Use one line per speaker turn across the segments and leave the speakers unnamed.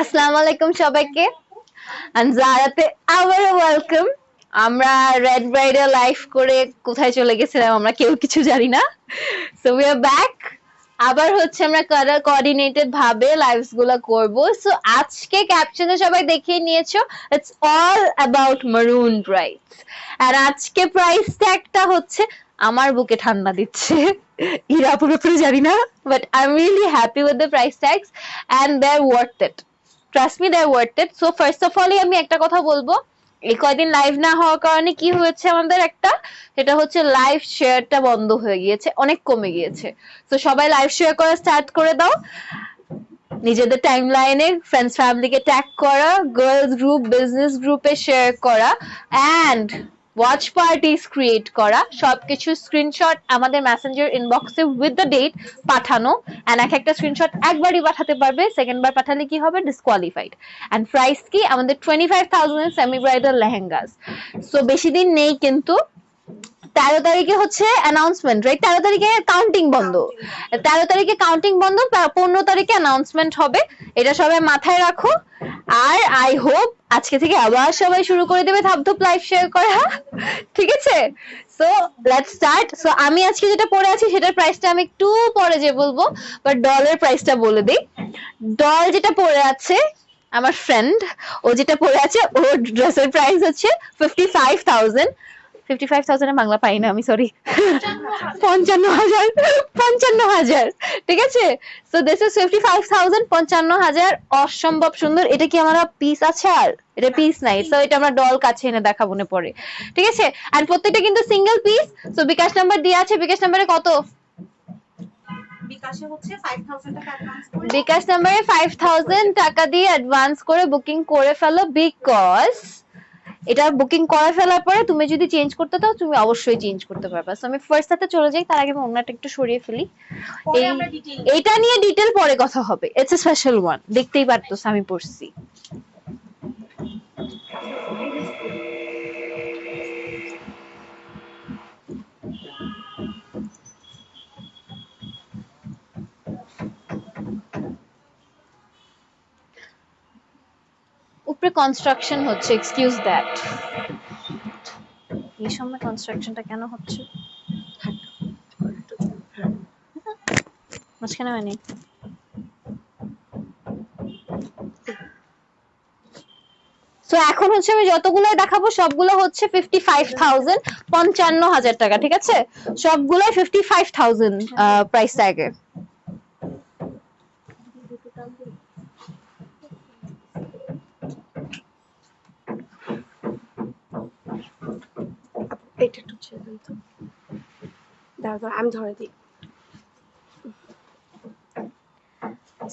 আসসালামু আলাইকুম সবাইকে, জারাতে আবারও ওয়েলকাম। আমরা রেড ব্রাইডে লাইভ করে কোথায় চলে গেছিলাম আমরা কেউ কিছু জানি না। So we are back. আবার হচ্ছে আমরা কালার কোঅর্ডিনেটেড ভাবে লাইভস গুলো করব। সো আজকে ক্যাপশনে সবাই দেখিয়ে নিয়েছো, ইটস অল অ্যাবাউট মারুন ব্রাইডস। আর আজকে প্রাইস ট্যাগটা হচ্ছে আমার বুকে ঠান্ডা দিচ্ছে। ইরা পুরোপুরি জানি না, but I am really happy with the price tags and they are worth it. Trust me, they are worth it. So first of all আমি একটা কথা বলবো, এই কয়দিন লাইভ না হওয়ার কারণে কি হয়েছে আমাদের একটা, সেটা হচ্ছে লাইভ শেয়ারটা বন্ধ হয়ে গিয়েছে, অনেক কমে গিয়েছে। তো সবাই লাইভ শেয়ার করা স্টার্ট করে দাও, নিজেদের টাইমলাইনে ফ্রেন্ডস ফ্যামিলিকে ট্যাগ করা, গার্লস গ্রুপ বিজনেস গ্রুপে শেয়ার করা এন্ড ওয়াচ পার্টিস ক্রিয়েট করা, সবকিছু স্ক্রিনশট আমাদের মেসেঞ্জার ইনবক্সে উইথ দ্য ডেট পাঠানো। এন্ড একটা স্ক্রিনশট একবারই পাঠাতে পারবে, সেকেন্ড বার পাঠালে কি হবে? ডিসকোয়ালিফাইড। এন্ড প্রাইস কি? আমাদের 25,000 সেমি ব্রাইডাল লেহেঙ্গাস। সো বেশি দিন নেই কিন্তু, 13 তারিখে হচ্ছে অ্যানাউন্সমেন্ট, রাইট? 13 তারিখে কাউন্টিং বন্ধ, 13 তারিখে কাউন্টিং বন্ধ, 15 তারিখে অ্যানাউন্সমেন্ট হবে, এটা সবাই মাথায় রাখো। আর আই হোপ আজকে থেকে আবার সবাই শুরু করে দেবে ধাপধুপ লাইভ শেয়ার করা, ঠিক আছে? So let's start. সো আমি আজকে যেটা পরে আছি সেটার প্রাইসটা আমি একটু পরে যে বলবো, বাট ডলের প্রাইসটা বলে দিই। ডল যেটা পরে আছে আমার ফ্রেন্ড, ও যেটা পরে আছে, ওর ড্রেসের প্রাইস হচ্ছে 55,000। 55,000 এর বাংলা পাই না আমি, সরি। 55,000, 55,000, ঠিক আছে? So this is 55,000, 55,000। অসম্ভব সুন্দর। এটা কি আমার পিস আছে? আর এটা পিস নাই, সো এটা আমরা ডল কাছে এনে দেখাবো না পরে, ঠিক আছে? আর প্রত্যেকটা কিন্তু সিঙ্গেল পিস। সো বিকাশ নাম্বার দেয়া আছে, বিকাশ নাম্বারে কত?
বিকাশে হচ্ছে 5,000 টাকা অ্যাডভান্স করে,
বিকাশ নাম্বারে 5,000 টাকা দিয়ে অ্যাডভান্স করে বুকিং করে ফেলো, বিকজ এটা বুকিং করে ফেলার পরে তুমি যদি চেঞ্জ করতে চাও তুমি অবশ্যই চেঞ্জ করতে পারবে। সো আমি ফার্স্ট সাথে চলে যাই, তার আগে আমি অন্যটা একটু সরিয়ে ফেলি।
পরে আমরা ডিটেইল
এটা নিয়ে ডিটেইল পরে কথা হবে। ইটস এ স্পেশাল ওয়ান, দেখতেই পারতোস আমি পড়ছি। উপরে কনস্ট্রাকশন হচ্ছে, এক্সকিউজ দ্যাট। এই সময় কনস্ট্রাকশনটা কেন হচ্ছে? মাঝখানে হয়নি। সো এখন হচ্ছে আমি যতগুলো দেখাবো সবগুলো হচ্ছে 55,000, 55,000 টাকা, ঠিক আছে? সবগুলোই 55,000 প্রাইস ট্যাগে।
এটা একটু ছেড়ে দেন তো, দাঁড়া আমি ধরে দিই।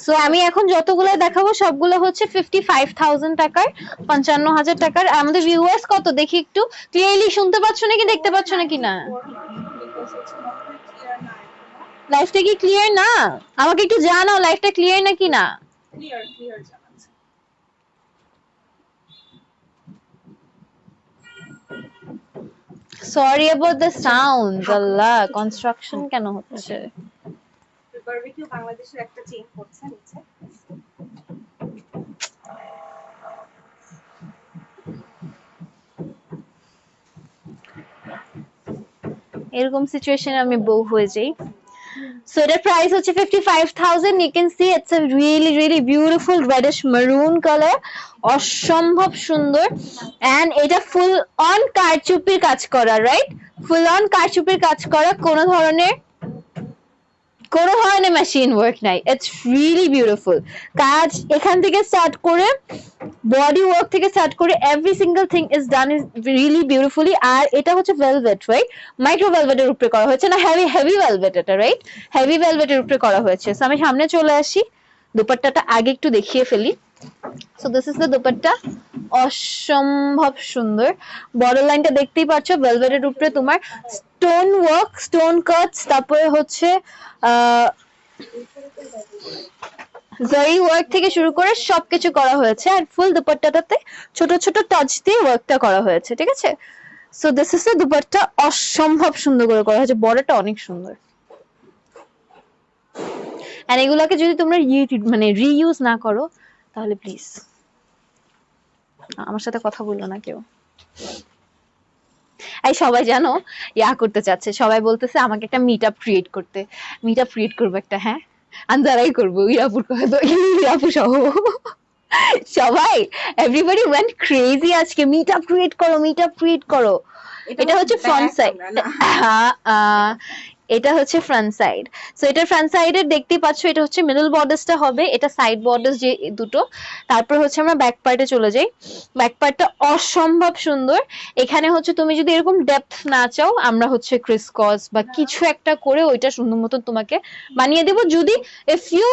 সো আমি এখন যতগুলো দেখাবো সবগুলো হচ্ছে 55,000 টাকার, 55,000 টাকার। আমাদের ভিউয়ার্স কত দেখি একটু, ক্লিয়ারলি শুনতে পাচ্ছ নাকি দেখতে পাচ্ছ নাকি না? লাইভটা কি ক্লিয়ার না? আমাকে একটু জানাও লাইভটা ক্লিয়ার নাকি না।
ক্লিয়ার ক্লিয়ার জানাচ্ছে।
Sorry about the sound. Allah, construction কেন হচ্ছে?
বারবিকিউ বাংলাদেশের একটা চেইন করছে নিচে।
এরকম সিচুয়েশনে আমি বউ হয়ে যাই। So the price হচ্ছে 55,000. You can see it's a really really beautiful reddish maroon color, অসম্ভব সুন্দর। and এটা ফুল অন কারচুপির কাজ করা, রাইট? ফুল অন কারচুপির কাজ করা, কোনো ধরনের মেশিন ওয়ার্ক নাই। It's really beautiful. কাজ এখান থেকে স্টার্ট করে বডি ওয়ার্ক থেকে স্টার্ট করে every single thing is done is really beautifully. আর এটা হচ্ছে ভেলভেট, রাইট? মাইক্রো ভেলভেটের উপরে করা হয়েছে, না হেভি ভেলভেট এটা, রাইট? হেভি ভেলভেটের উপরে করা হয়েছে। সো আমি সামনে চলে আসি, দুপাট্টাটা আগে একটু দেখিয়ে ফেলি। So this is the dupatta, অসম্ভব সুন্দর। বর্ডার লাইনটা দেখতেই পাচ্ছ, ভেলভেটের উপরে তোমার স্টোন ওয়ার্ক, স্টোন কাটস, তারপরে হচ্ছে জারি ওয়ার্ক থেকে শুরু করে সবকিছু করা হয়েছে। আর ফুল দুপাট্টাটাতে ছোট ছোট টাচ দিয়ে ওয়ার্কটা করা হয়েছে, ঠিক আছে? So this is the dupatta, অসম্ভব সুন্দর করে করা হয়েছে, বর্ডারটা অনেক সুন্দর। আর এগুলাকে যদি তোমরা মানে রিইউজ না করো তাহলে প্লিজ আমার সাথে কথা বললো না কেউ। এই সবাই জানো করতে চাচ্ছে, সবাই বলতেছে আমাকে একটা মিট আপ ক্রিয়েট করতে, মিট আপ ক্রিয়েট করবো একটা, হ্যাঁ আন্দারাই করবো, ইরাপুর ইরাপু সহ সবাই, এভরিবডি ওয়েন্ট ক্রেজি আজকে, মিট আপ ক্রিয়েট করো, মিট আপ ক্রিয়েট করো। এটা হচ্ছে ফ্রন্ট সাইড, এটা হচ্ছে ফ্রন্ট সাইড। সো এটা ফ্রন্ট সাইডের দেখতেই পাচ্ছ, এটা হচ্ছে মিডল বর্ডার্সটা হবে, এটা সাইড বর্ডার্স যে দুটো। তারপর হচ্ছে আমরা ব্যাক পার্টে চলে যাই, ব্যাক পার্টটা অসম্ভব সুন্দর। এখানে হচ্ছে তুমি যদি এরকম ডেপথ না চাও, আমরা হচ্ছে ক্রিসকস বা কিছু একটা করে ওইটা সুন্দর মতন তোমাকে বানিয়ে দেবো, যদি if you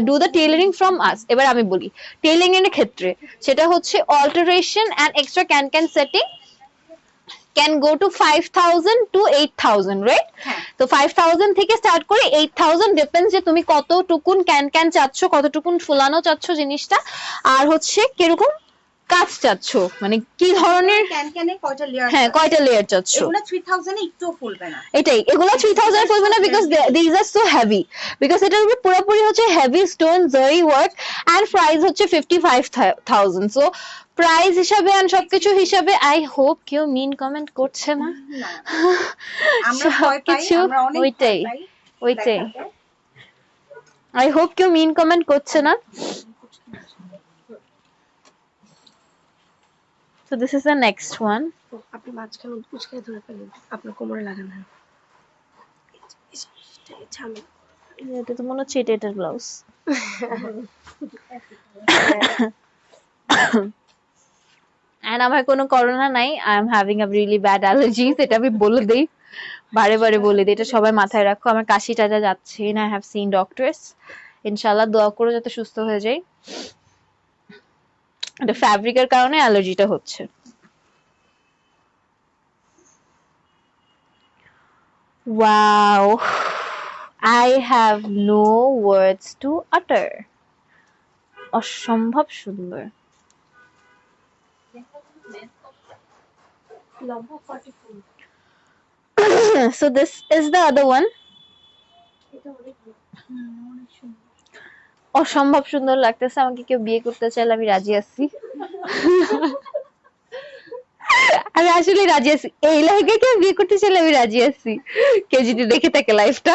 do the tailoring from us. এবার আমি বলি টেইলিং এর ক্ষেত্রে সেটা হচ্ছে alteration and extra can setting can go to 5,000 to 8,000, right? তো 5,000 থেকে স্টার্ট করে 8,000, ডিপেন্ডস যে তুমি কতটুকুন ক্যান চাচ্ছ, কতটুকুন ফুলানো চাচ্ছ জিনিসটা, আর হচ্ছে কিরকম কাজ চাচ্ছ, মানে কি ধরনের
ক্যানে কয়টা লেয়ার,
হ্যাঁ কয়টা লেয়ার চাচ্ছ।
এগুলো 3000 এ একটু ফুলবে না,
এটাই, এগুলো 3000 এ ফুলবে না, because this are so heavy, because এটার উপরে পুরোপুরি হচ্ছে heavy stone zari work, and price হচ্ছে 55,000। সো প্রাইস হিসাবে এন্ড সবকিছু হিসাবে আই হোপ কেউ মিন কমেন্ট করছে না।
আমরা ভয় পাই,
সবকিছু
আমরা অনেক
ওইটাই
ভয় পাই
ওইটাই,
দেখাতে।
আই হোপ কেউ মিন কমেন্ট করছে না। So this is the next one.
আপনি মাঝখানে উচকে ধরে ফেলেন, আপনার কোমরে লাগান না।
এটা তো মনে হচ্ছে এটার ব্লাউজ। And আমার কোনো করোনা নাই, I am having a really bad allergies, এটা আমি বলে দেই, বারে বারে বলে দিই, এটা সবাই মাথায় রাখো। আমার কাশিটা যা যাচ্ছে না, আই হ্যাভ সিন ডক্টরস, ইনশাআল্লাহ দোয়া করো যাতে সুস্থ হয়ে যাই। এটা ফ্যাব্রিকের কারণে অ্যালার্জিটা হচ্ছে। Wow, I have no words to utter. অসম্ভব সুন্দর। So this is the other one. অসম্ভব সুন্দর লাগতেছে, আমাকে কেউ বিয়ে করতে চাইলে আমি রাজি আছি। আমি আসলে রাজি আছি, এই লাইফে কেউ বিয়ে করতে চাইলে আমি রাজি আছি, কেউ যদি দেখে থাকে লাইফটা।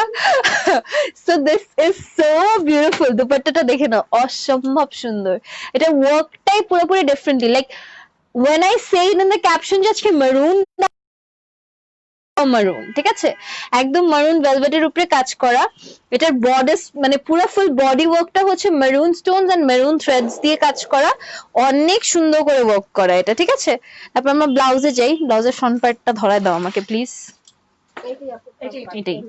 So this is so beautiful, দুপাট্টাটা দেখে নাও, অসম্ভব সুন্দর। এটা ওয়ার্কটাই পুরোপুরি differently, like when I say it in the caption যে আজকে maroon, মারুন, ঠিক আছে, একদম মারুন ভেলভেটের উপরে কাজ করা। এটার বডিস মানে পুরো ফুল বডি ওয়ার্কটা হচ্ছে maroon stones and maroon threads দিয়ে কাজ করা, অনেক সুন্দর করে ওয়ার্ক করা এটা, ঠিক আছে। তারপর আমরা ব্লাউজে যাই, ব্লাউজের ফ্রন্ট পার্টটা ধরায় দাও আমাকে প্লিজ। এটাই,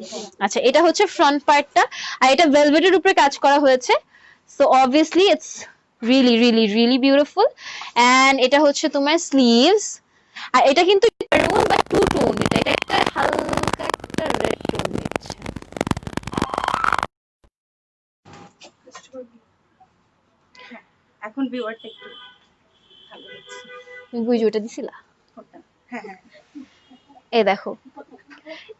আচ্ছা এটা হচ্ছে ফ্রন্ট পার্টটা, আর এটা ভেলভেটের উপরে কাজ করা হয়েছে। So obviously it's really really really beautiful. And এটা হচ্ছে তোমার স্লিভস, আর এটা কিন্তু মেরুন বা টু টোন, এটা একটা হালকা একটা রেড টোন দিচ্ছে।
এখন ভিউয়ারটা একটু ভালো হচ্ছে।
তুমি বুঝি ওটা দিছিলা?
হ্যাঁ হ্যাঁ,
এই দেখো,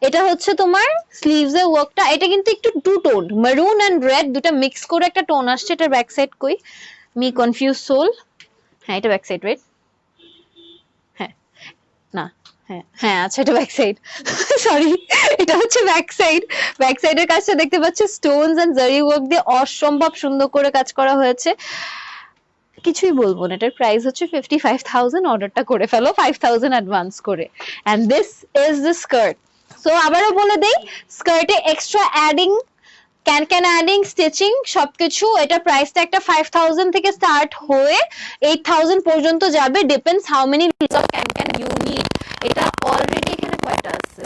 এটা হচ্ছে তোমার স্লিভস এর ওয়ার্কটা, এটা কিন্তু একটু two tone, maroon and red দুটো মিক্স করে একটা টোন আসছে। এটার ব্যাক সাইড কই, মি কনফিউজ সোল, হ্যাঁ এটা ব্যাক সাইড, রাইট? হ্যাঁ না, হ্যাঁ হ্যাঁ আচ্ছা এটা ব্যাক সাইড, সরি এটা হচ্ছে ব্যাক সাইড। ব্যাক সাইডের কাজটা দেখতে পাচ্ছ, স্টোনস এন্ড জারি ওয়ার্ক দিয়ে অসম্ভব সুন্দর করে কাজ করা হয়েছে। কিছুই বলবো না, এটার প্রাইস হচ্ছে 55,000, অর্ডারটা করে ফেলো 5,000 অ্যাডভান্স করে। And this is the skirt. So আবারও বলে দেই, স্কার্টে extra adding can adding stitching সবকিছু, এটা প্রাইসটা একটা 5,000 থেকে স্টার্ট হয়ে 8,000 পর্যন্ত যাবে, depends how many piece of can you need. এটা অলরেডি এখানে কয়টা আছে?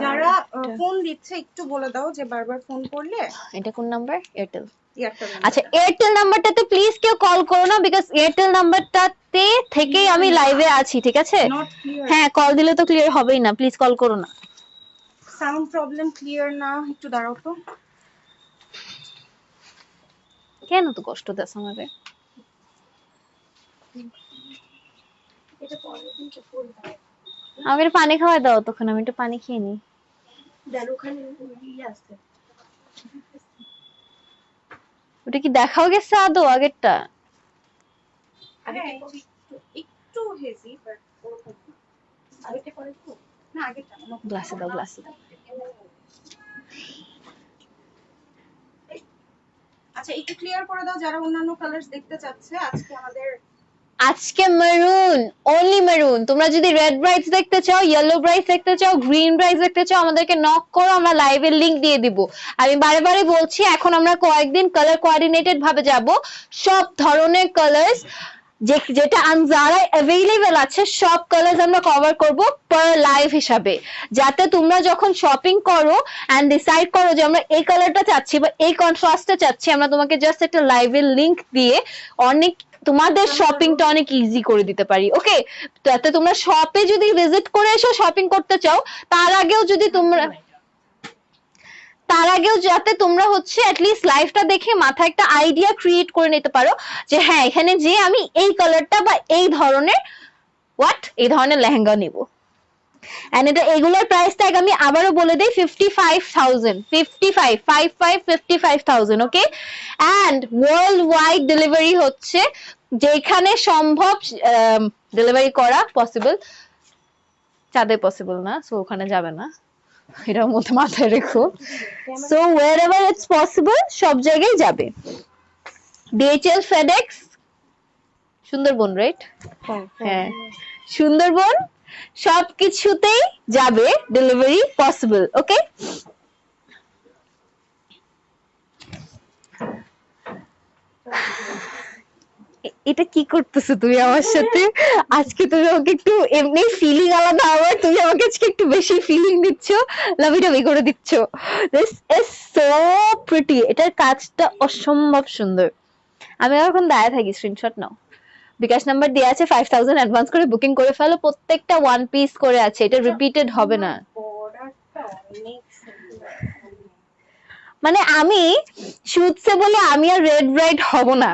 যারা ফোন দিচ্ছে একটু বলে দাও যে বারবার ফোন করলে।
এটা কোন নাম্বার? এয়ারটেল।
এয়ারটেল।
আচ্ছা এয়ারটেল নাম্বারটাতে প্লিজ কেউ কল করো না, বিকজ এয়ারটেল নাম্বারটাতে থেকেই আমি লাইভে আছি, ঠিক আছে? হ্যাঁ কল দিলে তো ক্লিয়ার হবেই না, প্লিজ কল করো না।
সাউন্ড প্রবলেম ক্লিয়ার না, একটু দাঁড়াও তো।
কেন তো কষ্ট দাস আমারে?
এটা পরের দিন তো ফুল দাও।
আমাকে একটু পানি খাওয়াই দাও, তখন আমি একটু পানি খেয়ে নিই।
দেন ওখানে ইয়ে আছে।
ওটা কি দেখাও গেছে আদৌ আগেরটা?
আগেরটা
হ্যাঁ,
পরে-
একটু হেজি বাট ওরকম না।
আগেরটা পরে তো।
না আগেরটা না, নতুন।
গ্লাসে দাও, গ্লাসে দাও।
আচ্ছা একটু ক্লিয়ার করে দাও যারা অন্যান্য কালার্স দেখতে চাচ্ছে। আজকে আমাদের
আজকে মেরুন, অনলি মেরুন। তোমরা যদি রেড ব্রাইটস দেখতে চাও, ইয়েলো ব্রাইটস দেখতে চাও, গ্রিন ব্রাইটস দেখতে চাও, আমাদেরকে নক করো, আমরা লাইভের লিংক দিয়ে দিব। আমি বারে বারে বলছি, এখন আমরা কয়েকদিন কালার কোঅর্ডিনেটেড ভাবে যাব। সব ধরনের কালার্স যেটা আনজারায় অ্যাভেলেবল আছে, সব কালার্স আমরা কভার করব পার লাইভ হিসাবে, যাতে তোমরা যখন শপিং করো এন্ড ডিসাইড করো যে আমরা এই কালারটা চাচ্ছি বা এই কন্ট্রাস্টটা চাচ্ছি, আমরা তোমাকে জাস্ট একটা লাইভের লিংক দিয়ে অনেক তোমাদের শপিংটা অনেক ইজি করে দিতে পারি। ওকে, তাতে তোমরা শপে যদি ভিজিট করে এসো শপিং করতে চাও, তার আগেও যদি তোমরা যাতে তোমরা হচ্ছে অ্যাটলিস্ট লাইভটা দেখে মাথায় একটা আইডিয়া ক্রিয়েট করে নিতে পারো যে হ্যাঁ, এখানে যে আমি এই কালারটা বা এই ধরনের লেহেঙ্গা নিব। এন্ড এটা এগুলোর প্রাইস ট্যাগ আমি আবারও বলে দেই, 55,000, 55,000। ওকে, এন্ড ওয়ার্ল্ড ওয়াইড ডেলিভারি হচ্ছে, যেখানে সম্ভব ডেলিভারি করা পসিবল। চাঁদে পসিবল না, সো ওখানে যাবে না, এটার মধ্যে মাথায় রেখো। সো wherever it's possible সব জায়গায় যাবে। DHL, FedEx, Sundarban, right? হ্যাঁ, সুন্দরবন, সবকিছুতেই যাবে ডেলিভারি পসিবল। ওকে, এটা কি করতেছো তুমি আমার সাথে আজকে? তুমি আমাকে একটু এমনি ফিলিং আলাদা, আবার তুমি আমাকে আজকে একটু বেশি ফিলিং দিচ্ছ, লাভি টাভি করে দিচ্ছ। দিস ইজ সো প্রিটি, এটার কাজটা অসম্ভব সুন্দর। আমি এখন দাঁড়ায় থাকি, স্ক্রিনশট নাও। বিকাশ নাম্বার দেওয়া আছে, 5,000 অ্যাডভান্স করে বুকিং করে ফেলো। প্রত্যেকটা ওয়ান পিস করে আছে, এটা রিপিটেড হবে না।
বর্ডারটা অনেক সুন্দর।
মানে আমি শুটছে বলে আমি আর রেড ব্রাইট হব না,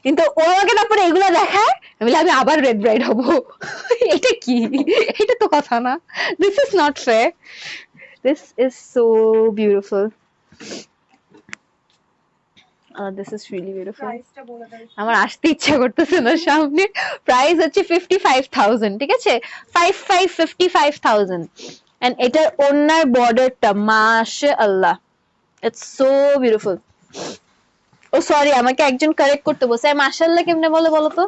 কিন্তু ও আমাকে তারপরে এগুলো দেখায়, আমি আবার রেড ব্রাইট হব। এটা কি? এটা তো কথা না। This is not fair. This is so beautiful. This is really beautiful.
প্রাইসটা বলে দাও।
আমার আসতে ইচ্ছা করতেছে না সামনে। প্রাইস হচ্ছে 55,000, ঠিক আছে? 55,000। এন্ড এটার ওনার বর্ডারটা মাশাআল্লাহ, it's so beautiful. Oh sorry, আমাকে একজন কারেক্ট করতে বলছে, মাশাআল্লাহ কেমনে বলে বলো তো?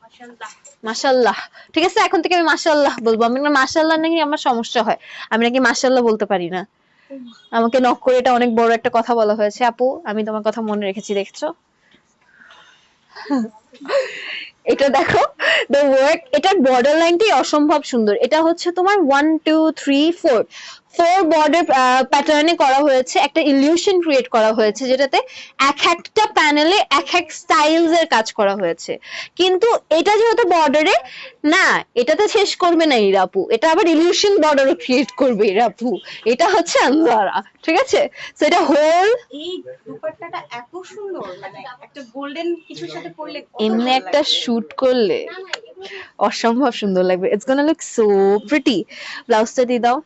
মাশাআল্লাহ।
মাশাআল্লাহ, ঠিক আছে, এখন থেকে আমি মাশাআল্লাহ বলবো। আমি না মাশাআল্লাহ নাকি আমার সমস্যা হয়, আমি নাকি মাশাআল্লাহ বলতে পারি না। আমাকে নক করে এটা অনেক বড় একটা কথা বলা হয়েছে। আপু, আমি তোমার কথা মনে রেখেছি, দেখছো? এটা দেখো, দ্য ওয়ার্ক, এটার বর্ডার লাইনটাই অসম্ভব সুন্দর। এটা হচ্ছে তোমার 1 2 3 4 বর্ডার প্যাটার্নে করা হয়েছে, একটা ইলিউশন ক্রিয়েট করা হয়েছে, যেটাতে এক একটা প্যানেলে এক এক স্টাইলস এর কাজ করা হয়েছে। কিন্তু এটা যেহেতু বর্ডারে না, এটাতে শেষ করবে না ইরাপু, এটা আবার ইলিউশন বর্ডারও ক্রিয়েট করবে ইরাপু। এটা হচ্ছে আনজারা, ঠিক আছে? সো এটা হোল
এই দুপাট্টাটা এত সুন্দর, মানে একটা গোল্ডেন কিছুর সাথে পরলে কত
এমনি
ভালো
একটা
লাগবে।
শুট করলে অসম্ভব সুন্দর লাগবে। It's gonna look so pretty. ব্লাউজটা দিয়ে দাও।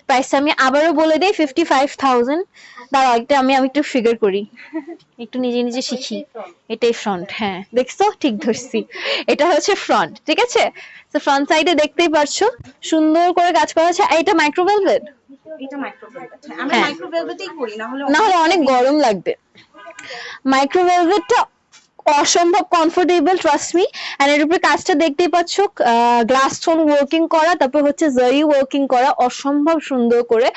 প্রাইসটা আমি আবারও বলে দেই, 55,000। দাঁড়াও, আমি একটু ফিগার করি, একটু নিজে নিজে শিখি। এটাই ফ্রন্ট, হ্যাঁ দেখছো, ঠিক ধরছি। এটা হচ্ছে ফ্রন্ট, ঠিক আছে? তো ফ্রন্ট সাইডে দেখতেই পারছো সুন্দর করে কাজ করা আছে। আর এটা মাইক্রো ভেলভেট।
এটা মাইক্রো ভেলভেট, আমরা
হ্যাঁ,
মাইক্রো ভেলভেটেই করি, না হলে
অনেক গরম লাগবে। মাইক্রো ভেলভেটটা অসম্ভব কমফোর্টেবল, ট্রাস্ট মি। এন্ড এর উপরে কাজটা দেখতেই পাচ্ছ, গ্লাস স্টোন ওয়ার্কিং করা, তারপর হচ্ছে জারি ওয়ার্কিং করা অসম্ভব সুন্দর করে।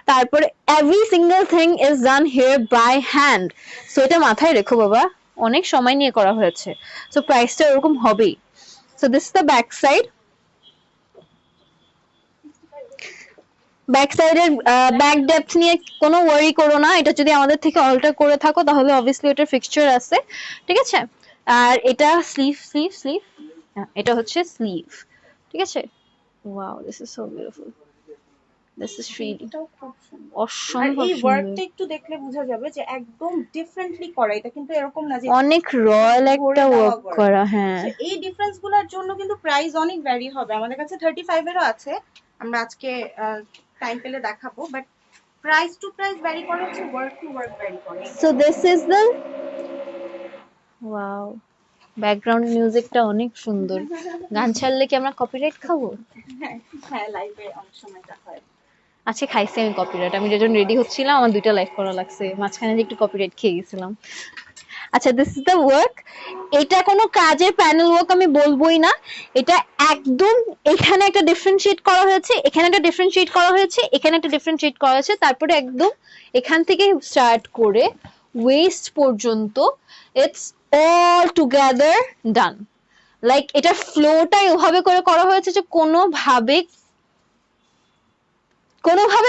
তারপরে every single thing is done here by hand. So এটা মাথায় রেখো বাবা, অনেক সময় নিয়ে করা হয়েছে। সো প্রাইসটা এরকম হবেই। So this is the back side. Back সাইডের ব্যাক ডেপথ নিয়ে কোনো ওয়ারি করো না। এটা যদি আমাদের থেকে অল্টার করে থাকো, তাহলে অবভিয়াসলি ওটার ফিক্সচার আছে, ঠিক আছে? আর এটা স্লিভ, এটা হচ্ছে স্লিভ, ঠিক আছে? Wow, this is so beautiful. This is really
এটাও খুব সুন্দর। আর
অসম্ভব
এই
সুন্দর,
ওয়ার্কটা একটু দেখলে বোঝা যাবে যে একদম ডিফারেন্টলি করা, এটা কিন্তু এরকম না যে
অনেক রয়্যাল একটা
ভরে দেওয়া
ওয়ার্ক করা। হ্যাঁ,
So, এই ডিফারেন্স গুলোর জন্য কিন্তু প্রাইস অনেক ভ্যারি হবে। আমাদের কাছে 35 এরও আছে, আমরা আজকে টাইম পেলে দেখাবো, but price to price vary করে, হচ্ছে ওয়ার্ক টু ওয়ার্ক ভ্যারি করে।
So this is the wow, background মিউজিকটা অনেক সুন্দর। গান ছাড়লে কি আমরা কপিরাইট খাবো?
হ্যাঁ হ্যাঁ, লাইভে অনেক সময়টা হয়।
আজকে খাইছি আমি কপিরাইট, আমি যখন রেডি হচ্ছিলাম আমার 2টা লাইভ করা লাগছে, মাঝখানে যে একটু কপিরাইট খেয়ে গেছিলাম। আচ্ছা, দিস ইজ দ্য ওয়ার্ক। এটা কোনো কাজের প্যানেল ওয়ার্ক আমি বলবোই না, এটা একদম এখানে একটা ডিফারেন্সিয়েট করা হয়েছে, এখানে একটা ডিফারেন্সিয়েট করা হয়েছে, এখানে একটা ডিফারেন্সিয়েট করা হয়েছে, তারপরে একদম এখান থেকে স্টার্ট করে ওয়েস্ট পর্যন্ত it's all together done. Like এটা ফ্লোটাই ওভাবে করে করা হয়েছে যে কোনোভাবে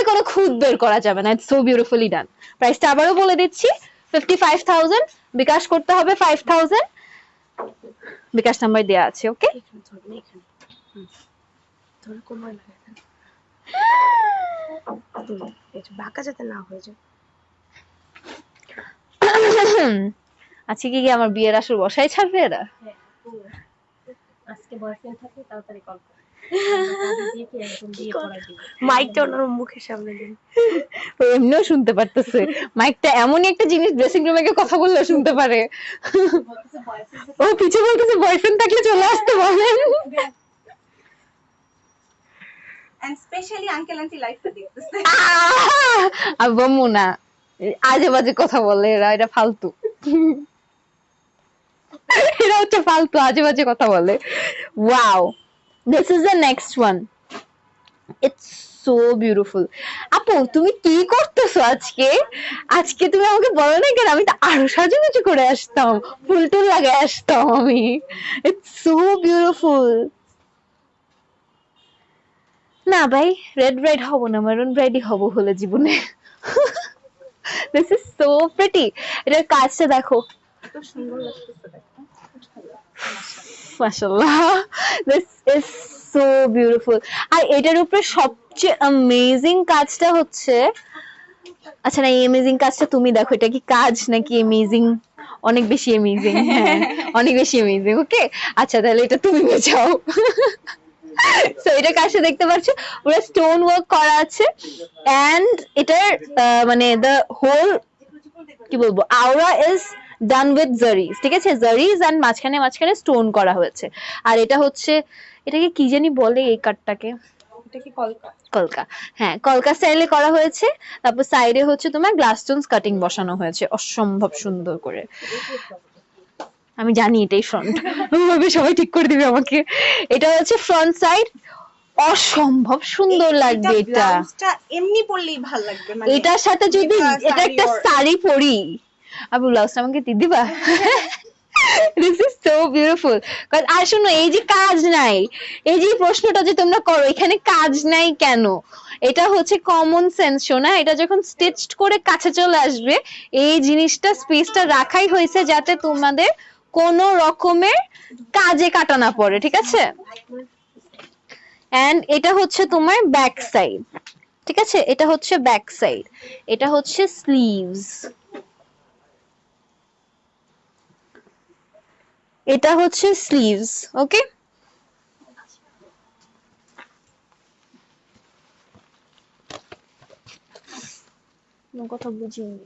কোনো খুঁত বের করা যাবে না। ইটস সো বিউটিফুলি ডান। প্রাইসটা আবারও বলে দিচ্ছি, 55,000, বিকাশ করতে হবে 5,000, বিকাশ নাম্বার দেওয়া আছে। ওকে,
এখানে ধরবেন, এখানে ধরে কোমর লাগে এখানে। এই যে বাঁকা যাতে না হয়ে যায়।
আজকে কি আমার বিয়ের আসর বসাই ছাড়বে এরা?
আজকে বয়ফ্রেন্ড থাকে তাড়াতাড়ি কল করে দিয়ে কি একদম বিয়ে করাই দিবে।
মাইকটা ওনার মুখের সামনে দিন।
ও এমনিও শুনতে পারতেছে, মাইকটা এমনই একটা জিনিস, ড্রেসিং রুমে গিয়ে কথা বললেও শুনতে পারে।
বলতেছে বয়ফ্রেন্ড
ও পিছে বলতেছে বয়ফ্রেন্ড থাকলে চলে আসতে বলেন।
এন্ড স্পেশালি আঙ্কেল আন্টি লাইভটা দেখতেছে।
আব্বু না, আজে বাজে কথা বলে এরা, এটা ফালতু। এরা হচ্ছে ফালতু, আজে বাজে কথা বলে। Wow, this is the next one. It's so beautiful. আপু তুমি কি করতেছো আজকে? আজকে তুমি আমাকে বলো না কেন, আমি তো আরো সাজুগুজু করে আসতাম, ফুল টুল লাগাই আসতাম আমি। It's so beautiful. না ভাই, রেড ব্রাইড হব না, মেরুন ব্রাইডই হব হলে জীবনে। This is so pretty. এটার কাজটা দেখো,
এত সুন্দর লাগতেছে দেখো।
মাশাআল্লাহ, দিস ইজ সো বিউটিফুল। আর এটার উপরে সবচেয়ে অ্যামেজিং কাজটা হচ্ছে, আচ্ছা না, এই অ্যামেজিং কাজটা তুমি দেখো, এটা কি কাজ নাকি অ্যামেজিং? অনেক বেশি অ্যামেজিং, হ্যাঁ অনেক বেশি অ্যামেজিং। ওকে, আচ্ছা তাহলে এটা তুমি বোঝাও। সো এটা কাজটা দেখতে পাচ্ছ, পুরো স্টোন ওয়ার্ক করা আছে, এন্ড এটার মানে দ্য হোল কি বলবো, আওরা ইজ ডান উইথ জারিজ, ঠিক আছে, জারিজ এন্ড মাঝখানে মাঝখানে স্টোন করা হয়েছে। আর এটা হচ্ছে, এটাকে কি জানি বলে এই কাটটাকে,
এটা কি কলকা?
কলকা, হ্যাঁ কলকা স্টাইলে করা হয়েছে। তারপর সাইডে হচ্ছে তোমার গ্লাস স্টোনস কাটিং বসানো হয়েছে অসম্ভব সুন্দর করে। আমি জানি এটাই ফ্রন্ট, ওভাবে সবাই ঠিক করে দিবে আমাকে। এটা হচ্ছে ফ্রন্ট সাইড, অসম্ভব সুন্দর লাগবে এটা।
ব্লাউজটা এমনি পরলেই ভালো লাগবে, মানে
এটার সাথে যদি এটা একটা শাড়ি পরি, আবু ব্লাউজটা আমাকে দিয়ে দিবা? This is so beautiful. আর শোনো, এই যে কাজ নাই, এই যে প্রশ্নটা যে তোমরা করো এখানে কাজ নাই কেন, এটা হচ্ছে কমন সেন্স শোনা। এটা যখন স্টিচড করে কাছে চলে আসবে, এই জিনিসটা স্পেসটা রাখাই হয়েছে যাতে তোমাদের কোনো রকমের কাজে কাটা না পড়ে, ঠিক আছে। এন্ড এটা হচ্ছে তোমার ব্যাক সাইড, ঠিক আছে, এটা হচ্ছে ব্যাক সাইড, এটা হচ্ছে স্লিভস, এটা হচ্ছে স্লিভস। ওকে, কথা বুঝিনি।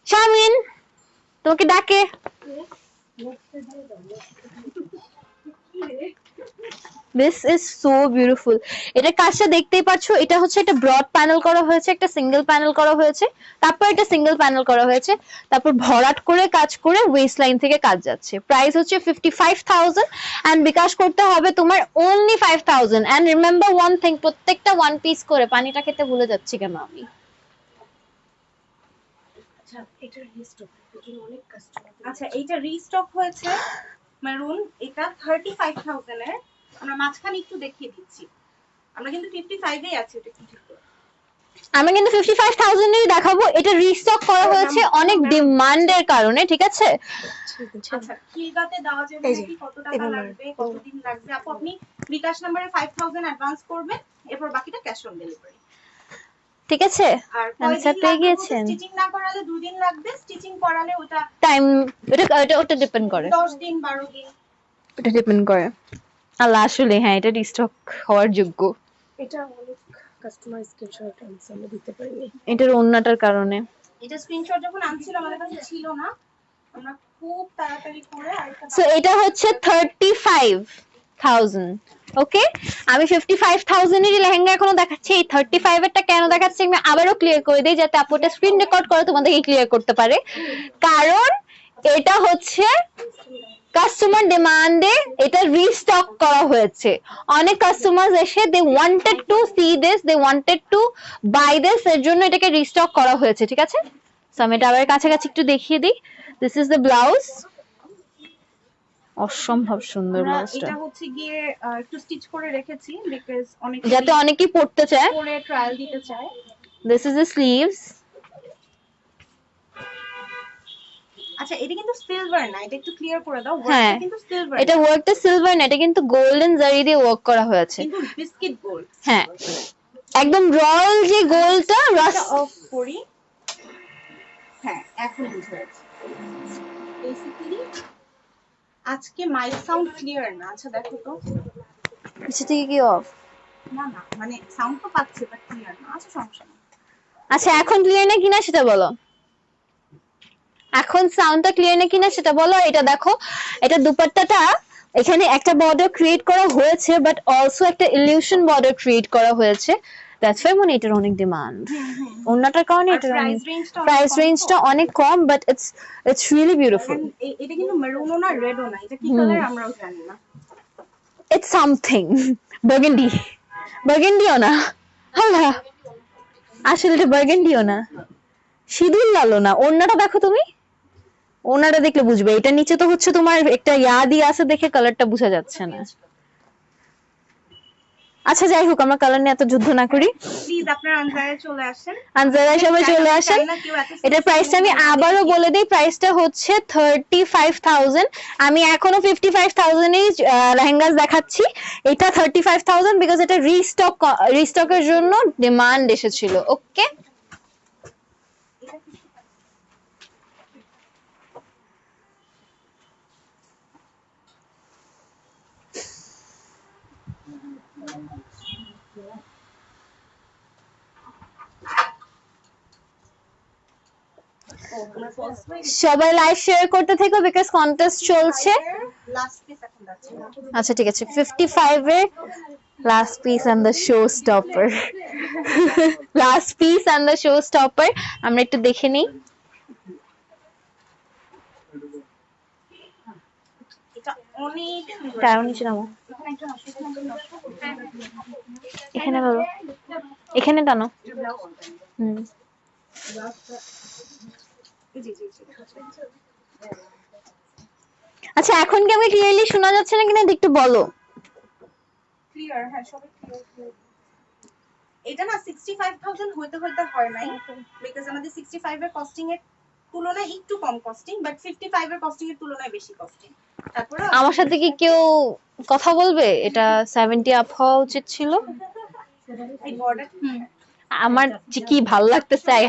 শামিন তোমাকে ডাকে। This is so beautiful. এটা কাজটা দেখতেই পাচ্ছ, এটা হচ্ছে একটা ব্রড প্যানেল করা হয়েছে, একটা সিঙ্গেল প্যানেল করা হয়েছে, তারপর একটা সিঙ্গেল প্যানেল করা হয়েছে, তারপর ভরাট করে কাজ করে ওয়েস্ট লাইন থেকে কাজ যাচ্ছে। প্রাইস হচ্ছে 55,000 এন্ড বিকাশ করতে হবে তোমার only 5,000। And remember one thing, প্রত্যেকটা ওয়ান পিস করে। পানিটা খেতে ভুলে যাচ্ছি কেন আমি?
আচ্ছা এটার রিস্টক এটার অনেক কাস্টমার।
আচ্ছা এইটা রিস্টক হয়েছে মেরুন, এটা 35,000 এর। আমরা মাঝখানে একটু দেখিয়ে দিচ্ছি, আমরা কিন্তু 55 এ আছি, ওটা কি ঠিক করে
আমি কিন্তু 55,000 এরই দেখাবো। এটা রিস্টক করা হয়েছে অনেক ডিমান্ডের কারণে, ঠিক আছে?
আচ্ছা খিলগাতে দেওয়া যাবে
এই যে,
নাকি, কত
এই
টাকা
নাম্বার।
লাগবে, কতদিন লাগবে? আপু আপনি বিকাশ নম্বরে 5000 অ্যাডভান্স করবেন, এরপর বাকিটা ক্যাশ অন ডেলিভারি।
ঠিক আছে,
আর
আনসার
কয়দিন
পেয়ে
লাগবে?
গিয়েছেন।
স্টিচিং না করালে 2 দিন লাগবে, স্টিচিং করালে ওটা
টাইম ওটা ডিপেন্ড করে,
10 দিন 12 দিন।
ওটা ডিপেন্ড করে। আল্লাহ, আসলে হ্যাঁ এটা রিস্টক হওয়ার যোগ্য।
এটা অনেক কাস্টমার স্ক্রিনশট আমরা দিতে পারিনি।
এটার ওন্নাটার কারণে।
এটা স্ক্রিনশট যখন আনছিল আমাদের কাছে ছিল না, আমরা খুব তাড়াতাড়ি করে আরেকটা
সো এটা হচ্ছে 35,000। ওকে, আমি 55,000 এরই লেহেঙ্গা এখনো দেখাচ্ছি। এই 35 এরটা কেন দেখাচ্ছি আমি আবারও ক্লিয়ার করে দিই, যাতে আপুটা স্ক্রিন রেকর্ড করে তোমাদেরকে ক্লিয়ার করতে পারে। কারণ এটা হচ্ছে কাস্টমার ডিমান্ডে এটা রিস্টক করা হয়েছে। অনেক কাস্টমার এসে they wanted to see this, they wanted to buy this, এর জন্য এটাকে রিস্টক করা হয়েছে, ঠিক আছে? সো আমি এটা আবার কাছাকাছি একটু দেখিয়ে দিই। This is the blouse. অসম্ভব সুন্দর
আমরা
ব্লাউজটা,
এটা হচ্ছে গিয়ে একটু স্টিচ করে রেখেছি বিকজ অনেক
যাতে অনেকেই পড়তে চায়।
পরে ট্রায়াল দিতে চায়।
This is the sleeves.
আচ্ছা এটা কিন্তু সিলভার না, এটা একটু ক্লিয়ার করে দাও।
হ্যাঁ,
ওয়ার্কটা কিন্তু সিলভার,
এটা ওয়ার্কটা সিলভার না, এটা কিন্তু গোল্ডেন জারি দিয়ে ওয়ার্ক করা হয়েছে।
কিন্তু বিস্কিট গোল্ড।
হ্যাঁ, একদম রয়্যাল যে গোল্ডটা রাস।
অফ করি, হ্যাঁ এখন বুঝা যাচ্ছে। বেসিক্যালি আজকে মাইক সাউন্ড ক্লিয়ার না। আচ্ছা দেখো তো,
কিছু থেকে কি অফ?
না না মানে সাউন্ড তো পাচ্ছে বাট ক্লিয়ার না। আচ্ছা সমস্যা না।
আচ্ছা এখন ক্লিয়ার না কিনা সেটা বলো, এখন সাউন্ডটা ক্লিয়ার না কিনা সেটা বলো। এটা দেখো, এটা দুপাট্টাটা এখানে একটা বর্ডার ক্রিয়েট করা হয়েছে, বাট অলসো একটা ইলিউশন বর্ডার ক্রিয়েট করা হয়েছে। দ্যাটস ওয়াই মানে এটার অনেক ডিমান্ড। অন্যটার কারণে
আর
এটার
প্রাইস রেঞ্জটা
প্রাইস রেঞ্জটা অনেক কম, বাট ইটস রিয়েলি বিউটিফুল।
এটা কিন্তু মেরুনও না রেডও না, এটা কি কালার আমরাও জানি না।
ইটস সামথিং বার্গেন্ডি, বার্গেন্ডিও না, আল্লাহ আসলে এটা বার্গেন্ডিও না, সিঁদুর লালও না। ওন্নাটা দেখো তুমি, ওনাটা দেখলে বুঝবে। এটা নিচে তো হচ্ছে তোমার একটা ইয়া দিয়ে আছে, দেখে কালারটা বোঝা যাচ্ছে না। আচ্ছা যাই হোক, আমরা কালার নিয়ে এত যুদ্ধ না করি।
প্লিজ আপনারা আনজারে চলে আসেন।
আনজারা সবাই চলে আসেন। এটার প্রাইসটা আমি আবারও বলে দিই, প্রাইসটা হচ্ছে 35,000। আমি এখনো 55,000 এই লেহেঙ্গা দেখাচ্ছি। এটা 35,000 বিকজ এটা রিস্টকের জন্য ডিমান্ড এসেছিল। ওকে, সবাই লাইভ শেয়ার করতে থেকো বিকজ কন্টেস্ট চলছে।
লাস্ট পিস এখন যাচ্ছে।
আচ্ছা ঠিক আছে, 55 এর last piece and the show stopper. Last piece and the show stopper আমরা একটু দেখে নিই।
এটা অনেক সুন্দর।
টাও নিচে নামো,
এখানে একটা
এখানে ধরো, এখানে টানো। হুম,
জি জি জি।
আচ্ছা এখন কি আমাকে ক্লিয়ারলি শোনা যাচ্ছে না কিনা একটু বলো।
ক্লিয়ার, হ্যাঁ সবই ক্লিয়ার। এটা না 65,000 হইতে হয় নাই বিকজ আমাদের 65 এর কস্টিং এর তুলনায় একটু কম কস্টিং, বাট 55 এর কস্টিং এর তুলনায় বেশি কস্টিং। তারপরে
আমার সাথে কি কেউ কথা বলবে? এটা 70 আপ হওয়া উচিত ছিল।
এই বর্ডার
আমার যে কি ভালো লাগতেছে, আই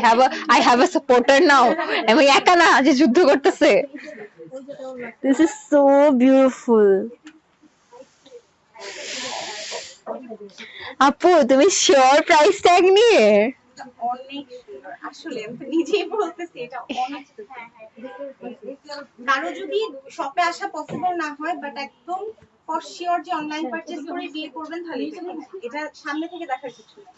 হ্যাভ আ সাপোর্টার নাও। আমি একা না যে যুদ্ধ করতেছে। This is so beautiful. আপু তুমি শিওর প্রাইস ট্যাগ নিয়ে?
অনেক সুন্দর, আসলে আমি তো নিজেই বলতেছি এটা অনেক সুন্দর। কারো যদি শপে আসা পসিবল না হয়, বাট একদম ফর শিওর যে অনলাইন পারচেজ করে বিয়ে করবেন, তাহলে এটা সামনে থেকে দেখার কিছু না।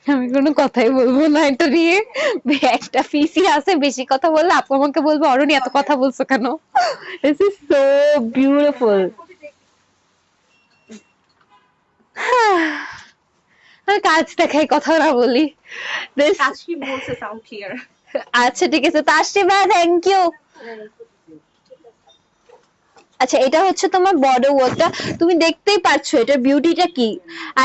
আমি কোনো কথাই বলবো না এটা নিয়ে। একটা পিসি আছে, বেশি কথা বললে আপু আমাকে বলবে অরুণী এত কথা বলছো কেন। This is so beautiful. আমি কাজ দেখাই কথা না বলি।
কাশফি বলছে সাউন্ড ক্লিয়ার।
আচ্ছা ঠিক আছে, তাশরিফা থ্যাংক ইউ। আচ্ছা এটা হচ্ছে তোমার বর্ডার ওয়ার্কটা, তুমি দেখতেই পাচ্ছ এটার বিউটিটা কি।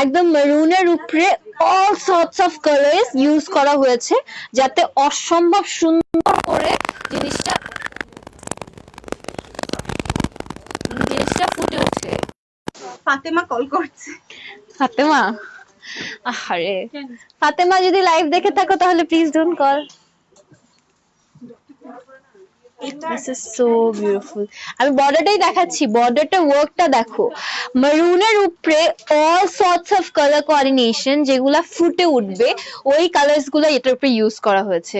একদম মেরুনের উপরে all sorts of colours use করা হয়েছে যাতে অসম্ভব সুন্দর করে জিনিসটা ফুটে ওঠে।
ফাতেমা কল করছে।
ফাতেমা, আরে ফাতেমা যদি লাইভ দেখে থাকো তাহলে please don't call. This is so beautiful. আমি বর্ডারটাই দেখাচ্ছি, বর্ডারটা ওয়ার্কটা দেখো, মারুনের উপরে all sorts of color coordination যেগুলা ফুটে উঠবে ওই কালার্স গুলো এটার উপরে ইউজ করা হয়েছে।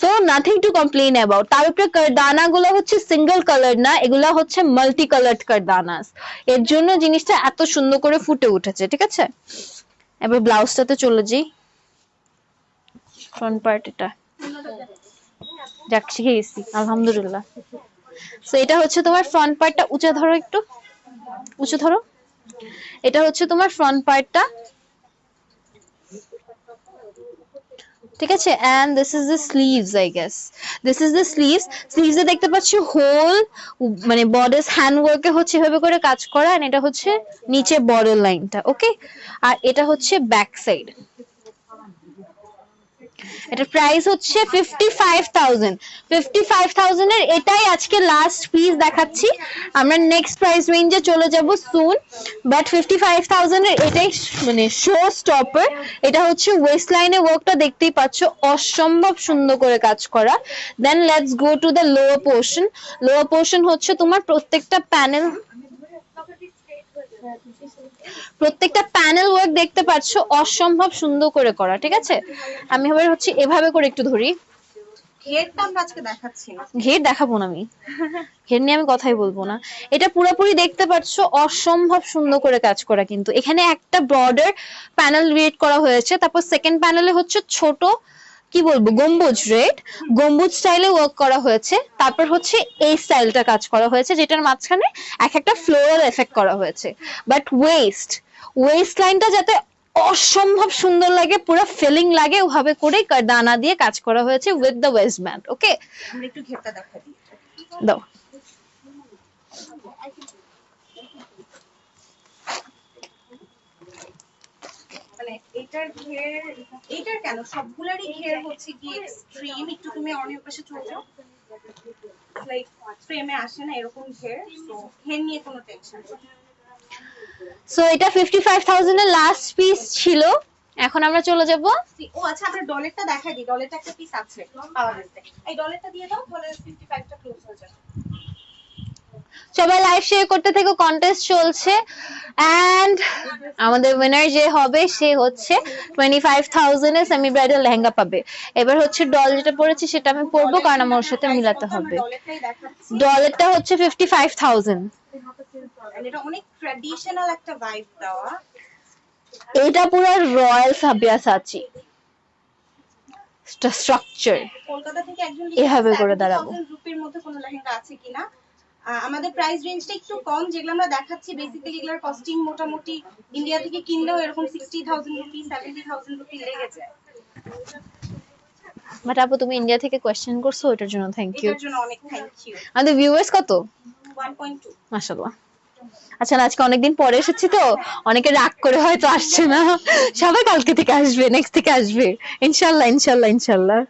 So nothing to complain about. তার উপরে কারদানা গুলো হচ্ছে সিঙ্গেল কালার না, এগুলা হচ্ছে মাল্টি কালার্ড কারদানাস, এর জন্য জিনিসটা এত সুন্দর করে ফুটে উঠেছে। ঠিক আছে, এবার ব্লাউজটাতে চলে যাই। ফ্রন্ট পার্ট এটা যাক শিখে গেছি আলহামদুলিল্লাহ। সো এটা হচ্ছে তোমার ফ্রন্ট পার্টটা, উঁচা ধরো, একটু উঁচু ধরো। এটা হচ্ছে তোমার ফ্রন্ট পার্টটা, ঠিক আছে। And this is the sleeves, I guess this is the sleeves. স্লিভসে দেখতে পাচ্ছি হোল মানে বর্ডার হ্যান্ড ওয়ার্কে হচ্ছে এভাবে করে কাজ করা, এন্ড এটা হচ্ছে নিচে বর্ডার লাইনটা, ওকে। আর এটা হচ্ছে ব্যাক সাইড। এটা প্রাইস হচ্ছে 55,000। 55,000 এর এটাই আজকে লাস্ট পিস দেখাচ্ছি, আমরা নেক্সট প্রাইস রেঞ্জে চলে যাব সুন। বাট 55,000 এর এটাই মানে শো স্টপার। এটা হচ্ছে ওয়েস্ট লাইনে ওয়ার্কটা দেখতেই পাচ্ছ, অসম্ভব সুন্দর করে কাজ করা। Then let's go to the lower portion. Lower portion হচ্ছে তোমার প্রত্যেকটা প্যানেল ওয়ার্ক দেখতে পাচ্ছ, অসম্ভব সুন্দর করে করা। ঠিক আছে, আমি এবার হচ্ছে এভাবে করে একটু ধরি।
ঘেরটা আমরা আজকে দেখাচ্ছি না,
ঘের দেখাবো না আমি, ঘের নিয়ে আমি কথাই বলবো না। এটা পুরোপুরি দেখতে পাচ্ছ অসম্ভব সুন্দর করে কাজ করা, কিন্তু এখানে একটা বর্ডার প্যানেল ক্রিয়েট করা হয়েছে, তারপর সেকেন্ড প্যানেলে হচ্ছে ছোট কি বলবো গম্বুজ, গম্বুজ স্টাইলে ওয়ার্ক করা হয়েছে। তারপর হচ্ছে এই স্টাইলটা কাজ করা হয়েছে, যেটার মাঝখানে এক একটা ফ্লোরাল এফেক্ট করা হয়েছে। বাট ওয়েস্ট লাইনটা যাতে অসম্ভব সুন্দর লাগে, পুরো ফিলিং লাগে, ওভাবে করে দানা দিয়ে কাজ করা হয়েছে উইথ দ্য ওয়েস্ট ব্যান্ড। ওকে,
আমরা একটু ঘেরটা দেখা দিই।
দাও।
মানে এটার কেন সবগুলারই ঘের হচ্ছে কি এক্সট্রিম। একটু তুমি অনেক পাশে চলে যাও, লাইক ফ্রেমে আসে না এরকম ঘের, তো ঘের নিয়ে কোনো টেনশন নেই।
সো এটা 55,000 এর লাস্ট পিস ছিল। এখন আমরা চলে যাব।
ও আচ্ছা, আমরা ডলেরটা দেখাই দিই। ডলেরটা একটা পিস আছে পাওয়া গেছে, এই ডলেরটা দিয়ে দাও, তাহলে 55টা ক্লোজ হয়ে যাবে।
সবাই লাইভ শেয়ার করতে থেকো, কন্টেস্ট চলছে। এন্ড আমাদের উইনার যে হবে সে হচ্ছে 25,000 এর সেমি ব্রাইডাল লেহেঙ্গা পাবে। এবার হচ্ছে ডল যেটা পরেছি সেটা আমি পরবো, কারণ আমার ওর সাথে মিলাতে হবে।
ডলেরটাই দেখাচ্ছি।
ডলেরটা হচ্ছে 55,000।
এটা অনেক ট্র্যাডিশনাল একটা ভাইব দেওয়া।
এটা পুরো রয়্যাল সাবিয়াসাচি স্ট্রাকচার।
কলকাতা থেকে একজন
এভাবে করে দাঁড়াবো।
70,000 রুপির মধ্যে কোনো লেহেঙ্গা আছে কিনা। আমাদের প্রাইস রেঞ্জটা একটু কম, যেগুলো আমরা দেখাচ্ছি বেসিক্যালি এগুলোর কস্টিং মোটামুটি ইন্ডিয়া থেকে কিনলেও এরকম 60,000 রুপি 70,000 রুপি লেগে যায়।
বাট আপু তুমি ইন্ডিয়া থেকে কোশ্চেন করছো, ওটার জন্য থ্যাংক ইউ।
এটার জন্য অনেক থ্যাংক ইউ।
আমাদের ভিউয়ার্স কত?
1.2।
মাশাআল্লাহ। আচ্ছা, আজকে অনেকদিন পরে এসেছি তো অনেকে রাগ করে হয়তো আসছে না, সবাই কালকে থেকে আসবে, নেক্সট থেকে আসবে ইনশাআল্লাহ ইনশাআল্লাহ ইনশাআল্লাহ।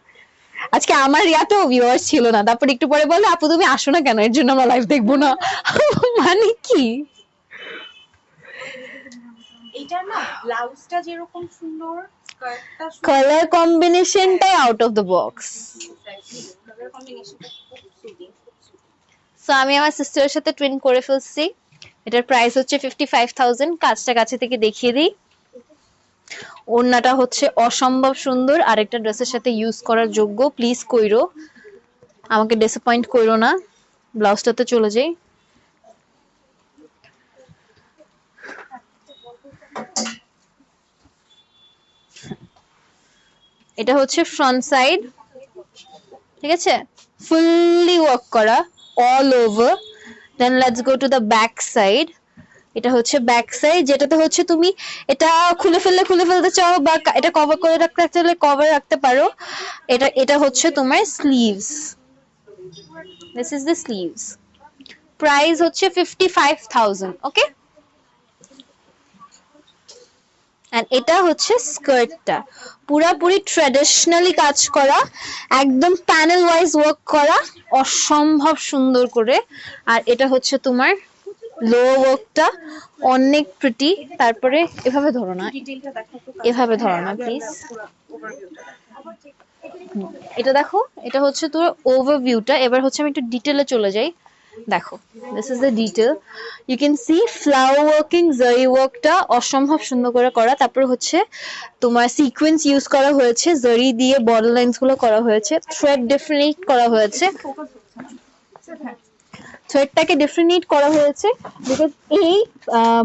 আজকে আমার ইয়াতেও ভিউয়ার্স ছিল না, তারপর একটু পরে বলে আপু তুমি আসো না কেন, এর জন্য আমরা লাইভ দেখবো না। মানে কি
এইটার না ব্লাউজটা যেরকম সুন্দর, স্কার্টটা
কালার কম্বিনেশনটাই out of the box.
Colour কম্বিনেশনটা খুব সুন্দর।
সো আমি আমার সিস্টারের সাথে টুইন করে ফেলছি। এটার প্রাইস হচ্ছে 55,000। কাজটা কাছে থেকে দেখিয়ে দিই। ওড়নাটা হচ্ছে অসম্ভব সুন্দর, আরেকটা ড্রেসের সাথে ইউজ করার যোগ্য। প্লিজ কইরো, আমাকে ডিসঅ্যাপয়েন্ট কইরো না। ব্লাউজটাতে চলে যাই। এটা হচ্ছে ফ্রন্ট সাইড, ঠিক আছে, ফুললি ওয়ার্ক করা all over. Then let's go to the back side. এটা হচ্ছে ব্যাক সাইড, যেটাতে হচ্ছে তুমি এটা খুলে ফেলতে চাও বা এটা কভার করে রাখতে চাইলে কভার রাখতে পারো। এটা হচ্ছে তোমার sleeves. This is the sleeves. Price হচ্ছে 55,000। ওকে, এন্ড এটা হচ্ছে স্কার্টটা, পুরাপুরি ট্র্যাডিশনালি কাজ করা, একদম প্যানেল ওয়াইজ ওয়ার্ক করা, অসম্ভব সুন্দর করে। আর এটা হচ্ছে তোমার লো ওয়ার্কটা, অনেক প্রিটি। তারপরে এভাবে ধরো না,
ডিটেইলটা দেখো তো।
এভাবে ধরো না প্লিজ।
ওভারভিউটা
এটা দেখো, এটা হচ্ছে তোর ওভারভিউটা। এবার হচ্ছে আমি একটু ডিটেলে চলে যাই। দেখো, this is the detail. You can see flower working, zari ওয়ার্কটা অসম্ভব সুন্দর করে করা। তারপর হচ্ছে তোমার সিকোয়েন্স ইউজ করা হয়েছে, জারি দিয়ে বর্ডার লাইনস গুলো করা হয়েছে, থ্রেড ডিফারেন্ট করা হয়েছে, থ্রেডটাকে ডিফারেন্ট করা হয়েছে বিকজ এই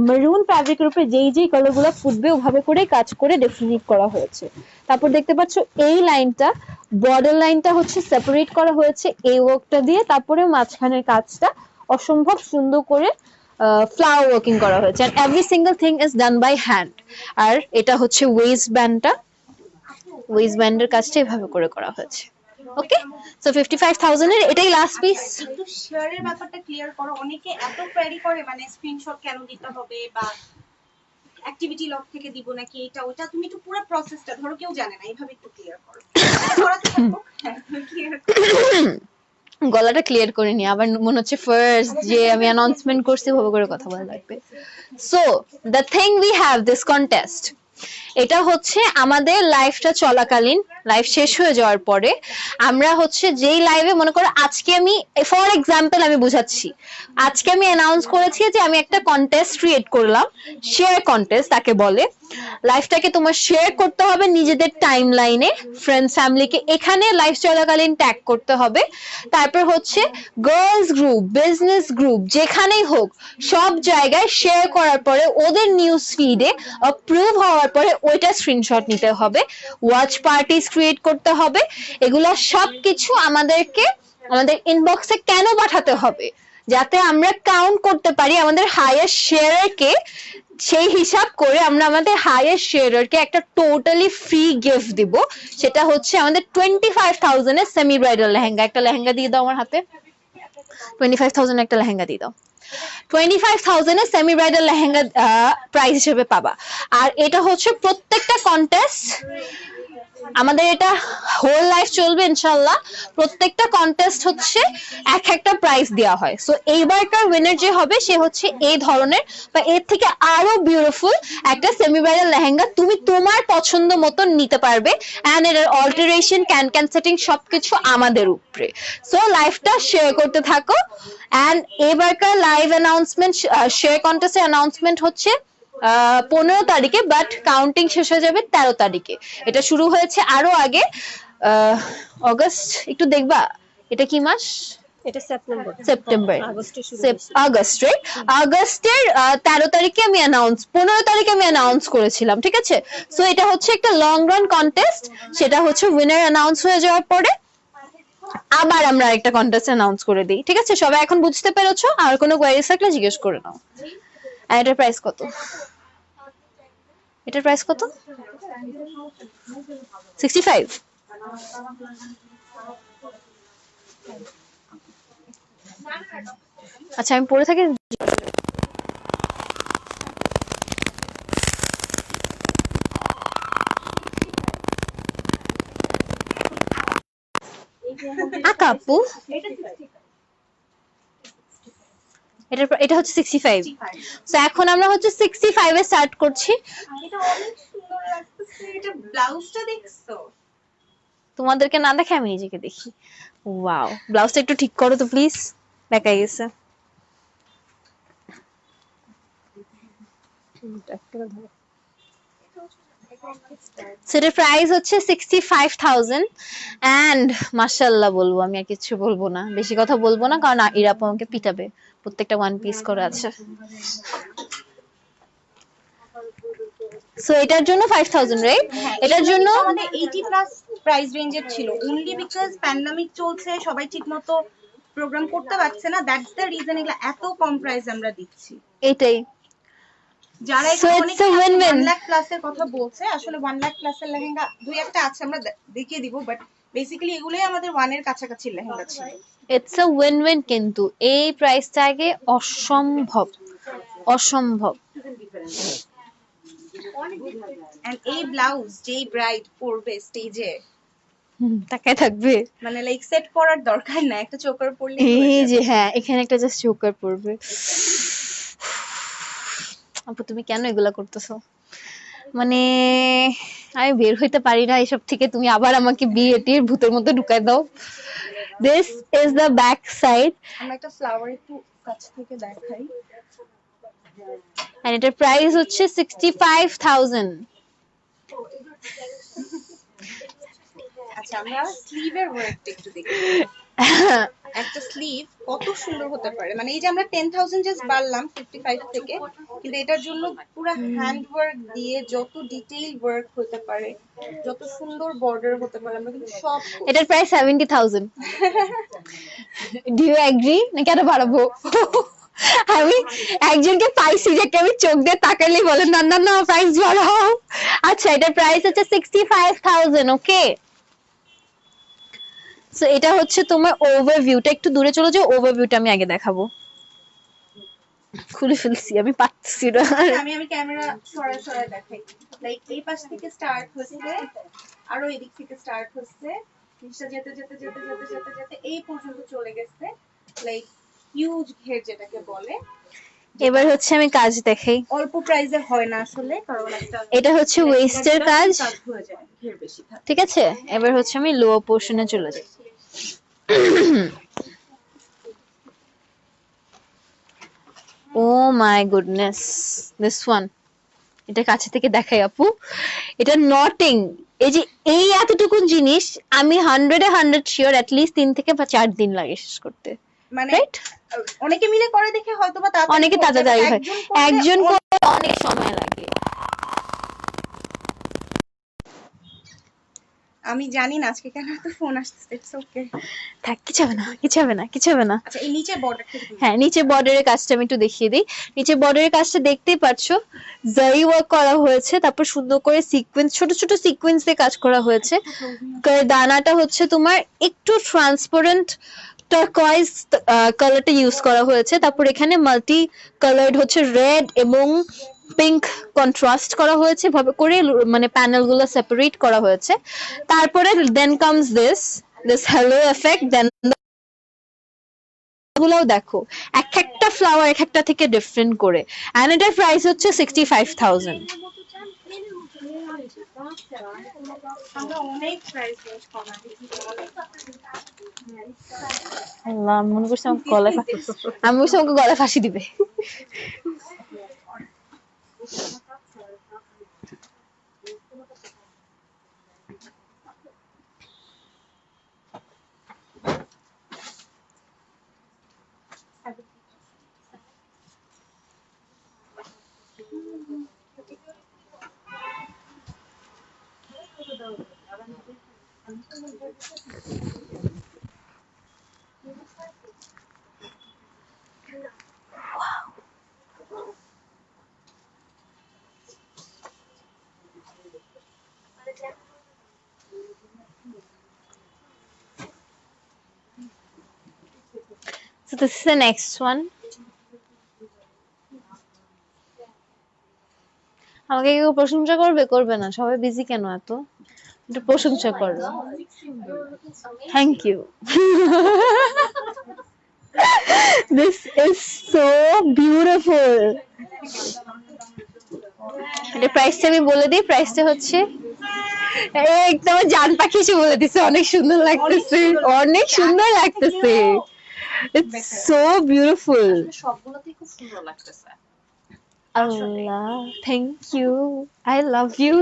মেরুন ফ্যাব্রিকের উপরে যেই যেই কালারগুলো ফুটবে ওভাবে করে কাজ করে ডিফারেন্ট করা হয়েছে। তারপর দেখতে পাচ্ছ এই লাইনটা, বর্ডার লাইনটা হচ্ছে সেপারেট করা হয়েছে এই ওয়ার্কটা দিয়ে। তারপরে মাঝখানের কাজটা অসম্ভব সুন্দর করে ফ্লাওয়ার ওয়ার্কিং করা হয়েছে, and every single thing is done by hand. আর এটা হচ্ছে ওয়েস্ট ব্যান্ডটা, ওয়েস্ট ব্যান্ডের কাজটা এভাবে করে করা হয়েছে। ওকে, সো 55,000 এর এটাই লাস্ট পিস।
একটু শেয়ারের ব্যাপারটা ক্লিয়ার করো। অনেকে এত কোয়েরি করে, মানে স্ক্রিনশট কেন দিতে হবে বা অ্যাক্টিভিটি লগ থেকে দিব নাকি এটা ওটা, তুমি একটু পুরো প্রসেসটা ধরো কেউ জানে না, এইভাবে একটু ক্লিয়ার করো। করাতে থাকো, হ্যাঁ ক্লিয়ার
গলাটা ক্লিয়ার করে নি, আবার মনে হচ্ছে ফার্স্ট যে আমি অ্যানাউন্সমেন্ট করছি ভাবে করে কথা বলা লাগবে। So the thing we have this contest, এটা হচ্ছে আমাদের লাইফটা চলাকালীন, লাইফ শেষ হয়ে যাওয়ার পরে আমরা হচ্ছে যেই লাইভে, মনে করো আজকে আমি ফর এক্সাম্পল আমি বুঝাচ্ছি, আজকে আমি অ্যানাউন্স করেছি যে আমি একটা কন্টেস্ট ক্রিয়েট করলাম, শেয়ার কন্টেস্ট তাকে বলে। লাইফটাকে তোমার শেয়ার করতে হবে নিজেদের টাইম লাইনে, ফ্রেন্ডস ফ্যামিলিকে এখানে লাইফ চলাকালীন ট্যাগ করতে হবে। তারপর হচ্ছে গার্লস গ্রুপ, বিজনেস গ্রুপ, যেখানেই হোক সব জায়গায় শেয়ার করার পরে ওদের নিউজ ফিডে অ্যাপ্রুভ হওয়ার পরে ওইটা স্ক্রিনশট নিতে হবে, ওয়াচ পার্টিস ক্রিয়েট করতে হবে। এগুলা সবকিছু আমাদেরকে আমাদের ইনবক্সে কেন পাঠাতে হবে, যাতে আমরা কাউন্ট করতে পারি আমাদের হাইয়েস্ট শেয়ারকে, সেই হিসাব করে আমরা আমাদের হাইয়েস্ট শেয়ারকে একটা টোটালি ফ্রি গিফট দিব। সেটা হচ্ছে আমাদের 25,000 এর সেমি ব্রাইডাল লেহেঙ্গা। একটা লেহেঙ্গা দিয়ে দাও আমার হাতে, 25,000 একটা লেহেঙ্গা দিয়ে দাও। 25,000 এর সেমি ব্রাইডাল লেহেঙ্গা প্রাইস হিসেবে পাবা। আর এটা হচ্ছে প্রত্যেকটা কন্টেস্ট আমাদের, এটা হোল লাইফ চলবে ইনশাআল্লাহ। প্রত্যেকটা কন্টেস্ট হচ্ছে এক একটা প্রাইজ দেওয়া হয়। সো এইবারকার উইনার যে হবে সে হচ্ছে এই ধরনের বা এর থেকে আরো বিউটিফুল একটা সেমি ব্রাইডাল লেহেঙ্গা তুমি তোমার পছন্দ মতন নিতে পারবে, এন্ড এর অল্টারেশন, ক্যান সেটিং সবকিছু আমাদের উপরে। সো লাইভটা শেয়ার করতে থাকো। এন্ড এবারকার লাইভ অ্যানাউন্সমেন্ট, শেয়ার কন্টেস্টের অ্যানাউন্সমেন্ট হচ্ছে 15 তারিখে, বাট কাউন্টিং শেষ হয়ে যাবে 13 তারিখে। এটা শুরু হয়েছে আরো আগে, অগস্ট, একটু দেখবা এটা কি মাস,
এটা সেপ্টেম্বর,
সেপ্টেম্বর,
আগস্টে শুরু হয়েছে।
August, right? আগস্টের 13 তারিখে আমি 15 তারিখে আমি অ্যানাউন্স করেছিলাম, ঠিক আছে? সো এটা হচ্ছে একটা লং রান কন্টেস্ট, সেটা হচ্ছে উইনার অ্যানাউন্স হয়ে যাওয়ার পরে আবার আমরা একটা কন্টেস্ট অ্যানাউন্স করে দিই, ঠিক আছে? সবাই এখন বুঝতে পেরেছো? আর কোনো কোয়েরিজ থাকলে জিজ্ঞেস করে নাও। আর এটার প্রাইস কত? এটার প্রাইস কত? 65। আচ্ছা আমি পড়ে থাকি। আকাপু এটা হচ্ছে 65। সো এখন আমরা হচ্ছে 65 এ স্টার্ট করছি।
এটা অনেক সুন্দর লাগতেছে। এটা ব্লাউজটা দেখছো?
তোমাদেরকে না দেখে আমি নিজেকে দেখি। ওয়াও, ব্লাউজটা একটু ঠিক করো তো প্লিজ, বেঁকা গেছে। সেটার প্রাইস হচ্ছে 65,000 এন্ড মাশাআল্লাহ বলবো, আমি আর কিছু বলবো না, বেশি কথা বলবো না, কারণ ইরাপ আমাকে পিটাবে। প্রত্যেকটা ওয়ান পিস করে আছে। সো এটার জন্য 5,000, রাইট? এটার জন্য
আমাদের 80 প্লাস প্রাইস রেঞ্জের ছিল, অনলি বিকজ প্যান্ডেমিক চলছে, সবাই ঠিকমতো প্রোগ্রাম করতে পারছে না, দ্যাটস দ্য রিজন এগুলা এত কম প্রাইস আমরা দিচ্ছি।
এটাই।
যারা
So it's a win-win.
1 lakh প্লাসের কথা বলছে, আসলে 1 লাখ প্লাসের লেহেঙ্গা দুই একটা আছে, আমরা দেখিয়ে দিব, বাট বেসিক্যালি এগুলোই আমাদের 1 এর কাছাকাছি লেহেঙ্গা ছিল।
ইটস আ উইন উইন, কিন্তু এই প্রাইস ট্যাগে অসম্ভব, অসম্ভব।
এন্ড এই ব্লাউজ যেই ব্রাইড পরবে স্টেজে,
তাকায় থাকবে।
মানে লাইক সেট করার দরকার না, একটা চোকার পরলে
এই যে হ্যাঁ, এখানে একটা জাস্ট চোকার পড়বে। আপু তুমি কেন এগুলা করতেছো? মানে আমি বের হইতে পারি না এসব থেকে, তুমি আবার আমাকে বিয়েটির ভূতের মধ্যে ঢুকাই দাও। This is the back side,
আমরা একটা ফ্লাওয়ার একটু কাছ থেকে দেখাই।
এন্ড এটার প্রাইস হচ্ছে 65,000।
আচ্ছা আমরা স্লিভের ওয়ার্কটা একটু দেখি। একটা স্লিভ কত সুন্দর হতে পারে, মানে এই যে আমরা 10,000 জাস্ট বাড়লাম 55 থেকে, কিন্তু এটার জন্য পুরো হ্যান্ড ওয়ার্ক দিয়ে যত ডিটেইল ওয়ার্ক হতে পারে, যত সুন্দর বর্ডার হতে পারে, আমরা কিন্তু সব করছি।
এটার প্রাইস 70,000। ডু ইউ এগ্রি নাকি আরো বাড়াবো? আমি একজনকে পাইছি যাকে আমি চোখ দিয়ে তাকাইলেই বলে না না না প্রাইস বাড়াও। আচ্ছা এটার প্রাইস হচ্ছে 65,000। ওকে, সো এটা হচ্ছে তোমার ওভারভিউটা। একটু দূরে চলে যাও, ওভারভিউটা আমি আগে দেখাবো। খুলে ফেলছি, আমি পাচ্ছি না।
আমি ক্যামেরা সরাসরি দেখাই। লাইক এই পাশ থেকে স্টার্ট হচ্ছে, আরো এদিক থেকে স্টার্ট হচ্ছে, জিনিসটা যেতে যেতে যেতে যেতে যেতে যেতে এই পর্যন্ত চলে গেছে, লাইক হিউজ ঘের যেটাকে বলে।
এবার হচ্ছে আমি কাজ দেখাই।
অল্প প্রাইসে হয় না আসলে, কারণ একটা
এটা হচ্ছে ওয়েস্টের কাজ,
হয়ে যায়, ঘের বেশি থাকে।
ঠিক আছে। এবার হচ্ছে আমি লোয়ার পোর্শনে চলে যাই। ও মাই গুডনেস, দিস ওয়ান। এটা কাছে থেকে দেখাই আপু, এটা নটিং। এই যে এই এতটুকুন জিনিস আমি 100 শিওর অ্যাটলিস্ট 3 থেকে 4 দিন লাগে শেষ করতে,
মানে
রাইট?
অনেকে মিলে করে দেখে হয়তো বা তাড়াতাড়ি
অনেকে
হয়ে যাবে,
তাড়াতাড়ি হয়, একজন
করলে
করলে অনেক সময় লাগে।
আমি জানি না আজকে কেন এত ফোন আসছে। ইটস ওকে,
থাক, কিছু হবে না, কিছু হবে না, কিছু হবে না।
আচ্ছা এই নিচে বর্ডারটা একটু
হ্যাঁ, নিচে বর্ডারের কাজটা আমি একটু দেখিয়ে দিই। নিচে বর্ডারের কাজটা দেখতেই পাচ্ছো, জারি ওয়ার্ক করা হয়েছে, তারপর সুন্দর করে সিকোয়েন্স, ছোট ছোট সিকোয়েন্স দিয়ে কাজ করা হয়েছে। দানাটা হচ্ছে তোমার একটু ট্রান্সপারেন্ট টারকয়েজ কালারটা ইউজ করা হয়েছে। তারপর এখানে মাল্টি কালার্ড হচ্ছে রেড এবং পিঙ্ক কন্ট্রাস্ট করা হয়েছে ভাবে করে, মানে প্যানেল গুলো সেপারেট করা হয়েছে। তারপরে then comes this halo effect. Then গুলোও দেখো, এক একটা ফ্লাওয়ার এক একটা থেকে ডিফারেন্ট করে, এন্ড এটার প্রাইস হচ্ছে 65,000।
আমরা অনেক প্রাইস রেঞ্জ কমাই।
আল্লাহ, আমি মনে করছি আমাকে গলায় আমি বলছি আমাকে গলায় ফাঁসি দিবে। So this is the next one. আমাকে কেউ প্রশংসা করবে, করবে না? সবাই বিজি কেন এত? একটু প্রশংসা করো। Thank you. This is so beautiful. এটা প্রাইসটা আমি বলে দিই, প্রাইসটা হচ্ছে একদম জান পাখি এসে বলে দিছে, অনেক সুন্দর লাগতেছে, অনেক সুন্দর লাগতেছে। It's so beautiful.
সবগুলোতেই খুব সুন্দর লাগতেছে।
Allah, thank you. I love you.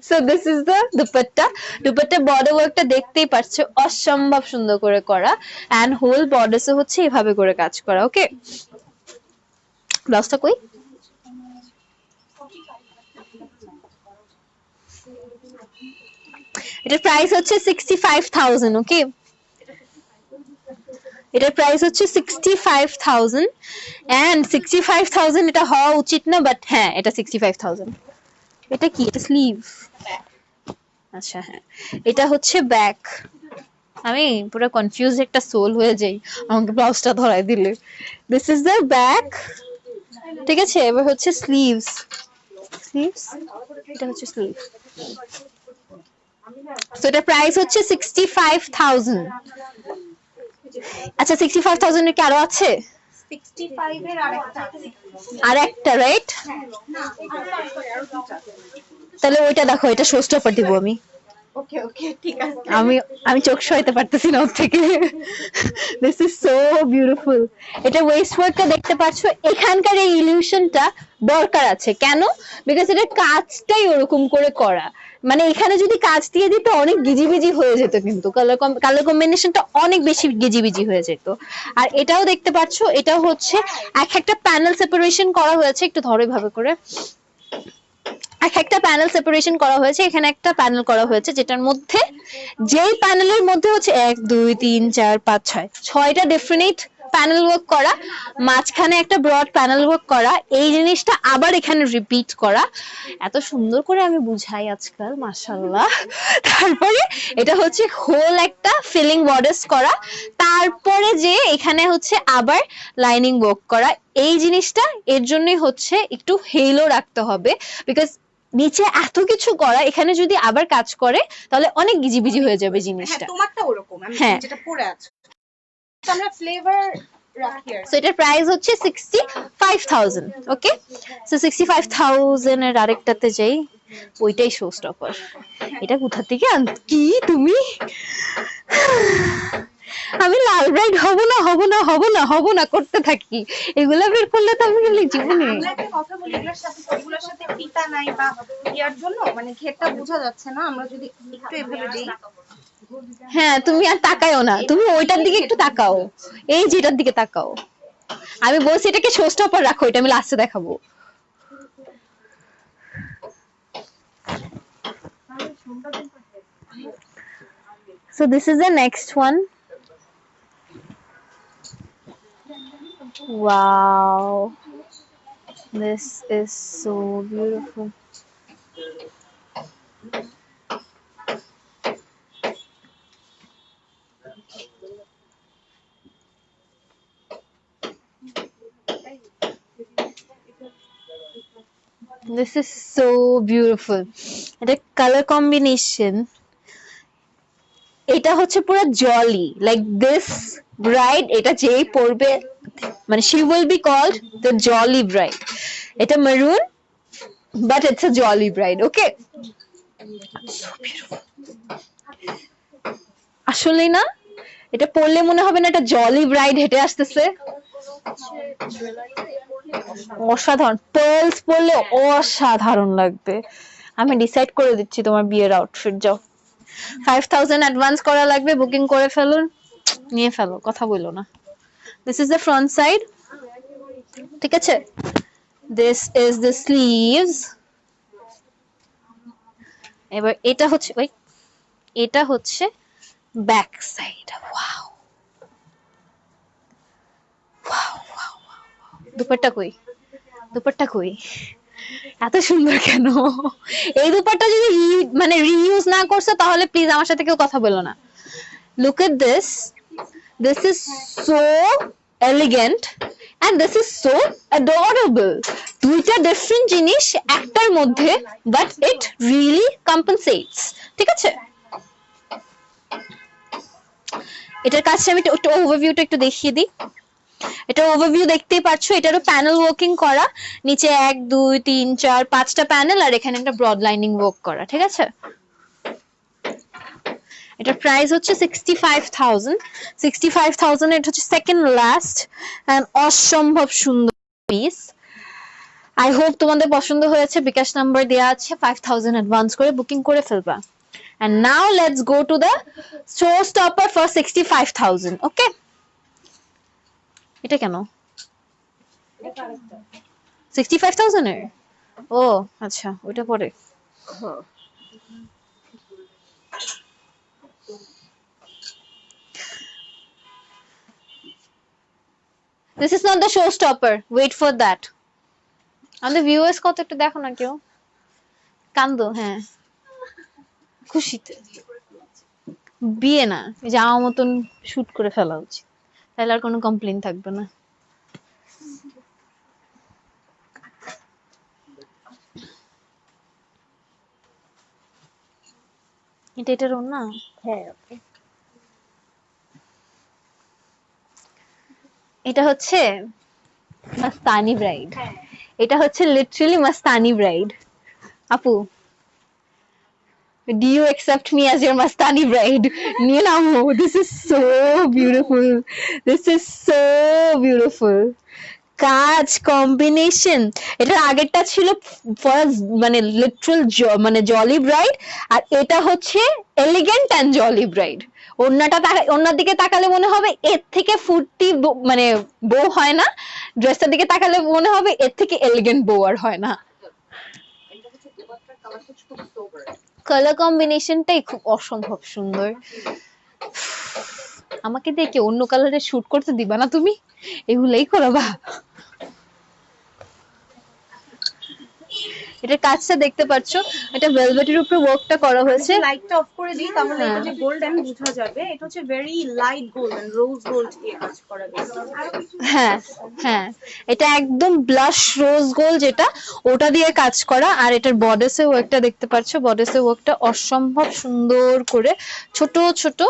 So this is the dupatta. Dupatta border work টা দেখতেই পাচ্ছ, অসম্ভব সুন্দর করে করা, and whole borders এ হচ্ছে এভাবে করে কাজ করা। ওকে, ব্লাউজটা কই? এটার প্রাইস হচ্ছে 65,000। ওকে, এটার প্রাইস হচ্ছে 65,000 and 65,000 এটা হওয়া উচিত না, বাট হ্যাঁ এটা 65,000। এটা কি? এটা স্লিভ? আচ্ছা হ্যাঁ, এটা হচ্ছে ব্যাক। আমি পুরো কনফিউজ একটা সোল হয়ে যাই আমাকে ব্লাউজটা ধরাই দিলে। দিস ইজ দ্য ব্যাক, ঠিক আছে। এবার হচ্ছে স্লিভস। স্লিভস, এটা হচ্ছে স্লিভ। সো এটা প্রাইস হচ্ছে 65,000। আচ্ছা 65,000 এর কি আরো আছে?
65 এর আরেকটা আছে।
আর একটা রাইট?
না, আরো দুটো।
তাহলে ওইটা দেখো, এটা শো স্টপার দিব আমি।
ওকে ওকে ঠিক আছে।
আমি চোখ সরাইতে পারতেছি না ওর থেকে। This is so beautiful. এটা ওয়েস্ট ওয়ার্কটা দেখতে পাচ্ছো, এখানকার এই ইলিউশনটা দরকার আছে। কেন? বিকজ এটা কাজটাই ওরকম করে করা, মানে এখানে যদি কাজ দিয়ে দিত অনেক গিজিবিজি হয়ে যেত, কিন্তু কালার কম্বিনেশনটা অনেক বেশি গিজিবিজি হয়ে যেত। আর এটাও দেখতে পাচ্ছো, এটা হচ্ছে এক একটা প্যানেল সেপারেশন করা হয়েছে, একটু ধরো ভাবে করে। এক একটা প্যানেল সেপারেশন করা হয়েছে, এখানে একটা প্যানেল করা হয়েছে যেটার মধ্যে, যেই প্যানেলের মধ্যে হচ্ছে 1 2 3 4 5 6 6টা ডেফিনিট প্যানেল ওয়ার্ক করা, মাঝখানে একটা ব্রড প্যানেল ওয়ার্ক করা, এই জিনিসটা আবার এখানে রিপিট করা। এত সুন্দর করে আমি বুঝাই আজকাল, মাশাআল্লাহ। তারপরে এটা হচ্ছে হোল একটা ফিলিং বর্ডার্স করা, তারপরে যে এখানে হচ্ছে আবার লাইনিং ওয়ার্ক করা। এই জিনিসটা এর জন্যই হচ্ছে একটু হেলো রাখতে হবে, বিকজ নিচে এত কিছু করা, এখানে যদি আবার কাজ করে তাহলে অনেক গিজিবিজি হয়ে যাবে
হ্যাঁ
জিনিসটা।
তোমারটা ওরকম, আমি
হ্যাঁ।
যেটা পরে আছি আমরা ফ্লেভার রাখি আর
সো এটার প্রাইস হচ্ছে 65,000। ওকে, সো 65,000 এর আরেকটাতে যাই, ওইটাই শো স্টপার। এটা কোথা থেকে কি তুমি? আমি লাল ব্রাইড হব না হব না হব না হব না করতে থাকি, এগুলা বের করলে তো আমি জীবনে।
আমরা একটা কথা বলি, এগুলোর সাথে সবগুলোর সাথে ফিতা নাই বা ইয়ার জন্য মানে ঘেরটা বোঝা যাচ্ছে না, আমরা যদি একটু এভাবে দিই।
হ্যাঁ, তুমি আর তাকায়ও না, তুমি ওইটার দিকে একটু তাকাও, এই যেটার দিকে তাকাও। আমি বলছি এটাকে শো স্টপার রাখো, এটা আমি লাস্টে দেখাবো। So this is the next one. Wow, this is so beautiful. This is so beautiful. এটা কালার কম্বিনেশন, এটা হচ্ছে পুরো জলি, লাইক দিস ব্রাইড, এটা যেই পরবে মানে she will be called the jolly bride. এটা maroon but it's a jolly bride. Okay, so beautiful. আসলে না, এটা পরলে মনে হবে না এটা জলি ব্রাইড হেঁটে আসতেছে। অসাধারণ, পার্লস পরলে অসাধারণ লাগবে। আমি ডিসাইড করে দিচ্ছি তোমার বিয়ের আউটফিট। যাও, 5,000 অ্যাডভান্স করা লাগবে, বুকিং করে ফেলুন, নিয়ে ফেলো, কথা বললো না। This is the front side, ঠিক আছে। This is the sleeves. এবার এটা হচ্ছে ওই, এটা হচ্ছে back side. Wow wow wow, dupatta কই, দুপাট্টা কই, এত সুন্দর কেন? এই দুপাট্টা যদি মানে রিইউজ না করছে তাহলে প্লিজ আমার সাথে কেউ কথা বলো না। Look at this, this is so elegant and this is so adorable. দুইটা ডিফারেন্ট জিনিস একটার মধ্যে, but it really compensates, ঠিক আছে। এটার কাছে আমি একটু ওভারভিউটা একটু দেখিয়ে দিই। এটা ওভারভিউ দেখতেই পাচ্ছ, এটারও প্যানেল ওয়ার্কিং করা, নিচে 1 2 3 4 5টা প্যানেল, আর এখানে একটা ব্রড লাইনিং ওয়ার্ক করা, ঠিক আছে। এটার প্রাইস হচ্ছে 65,000। 65,000 এটা হচ্ছে সেকেন্ড লাস্ট এন্ড অসম্ভব সুন্দর পিস। আই হোপ তোমাদের পছন্দ হয়েছে। বিকাশ নাম্বার দেয়া আছে, 5,000 অ্যাডভান্স করে বুকিং করে ফেলবা। And now let's go to the showstopper for 65,000. Okay, এটা কেন 65,000 এর? ও আচ্ছা, ওইটা পরে। This is not the showstopper. Wait for that. আমাদের ভিউয়ার্স কত একটু দেখো না কেউ, কান্দো। হ্যাঁ, খুশিতে বিয়ে না, যাওয়া মতন শুট করে ফেলা উচিত, তাহলে আর কোনো কমপ্লেইন থাকবে না। এটার ওড়না?
হ্যাঁ
এটা হচ্ছে মাস্তানি ব্রাইড।
হ্যাঁ
এটা হচ্ছে লিটারালি মাস্তানি ব্রাইড। আপু, do you accept me as your Mastani bride? Neelamu, this is so beautiful. This is so beautiful. কাজ কম্বিনেশন, এটার আগেরটা ছিল ফর মানে লিটারাল মানে জলি ব্রাইড, আর এটা হচ্ছে এলিগেন্ট অ্যান্ড জলি ব্রাইড। ওন্নার দিকে তাকালে মনে হবে এর থেকে ফুর্তি মানে বউ হয় না, ড্রেসটার দিকে তাকালে মনে হবে এর থেকে এলিগেন্ট বউ আর হয় না। কালার কম্বিনেশনটাই খুব অসম্ভব সুন্দর। আমাকে দেখে অন্য কালারে শুট করতে দিবা না তুমি, এগুলাই করাবা। এটা কাজটা দেখতে পাচ্ছো, এটা ভেলভেটের উপরে ওয়ার্কটা করা হয়েছে।
লাইটটা অফ করে দিই, তাহলে এটা যে গোল্ডেন বোঝা যাবে। এটা হচ্ছে very light golden, rose gold দিয়ে কাজ করা গেছে।
হ্যাঁ হ্যাঁ, এটা একদম ব্লাশ রোজ গোল্ড যেটা, ওটা দিয়ে কাজ করা। আর এটার বডিসে ওয়ার্কটা দেখতে পাচ্ছো, বডিসে ওয়ার্কটা অসম্ভব সুন্দর করে ছোট ছোট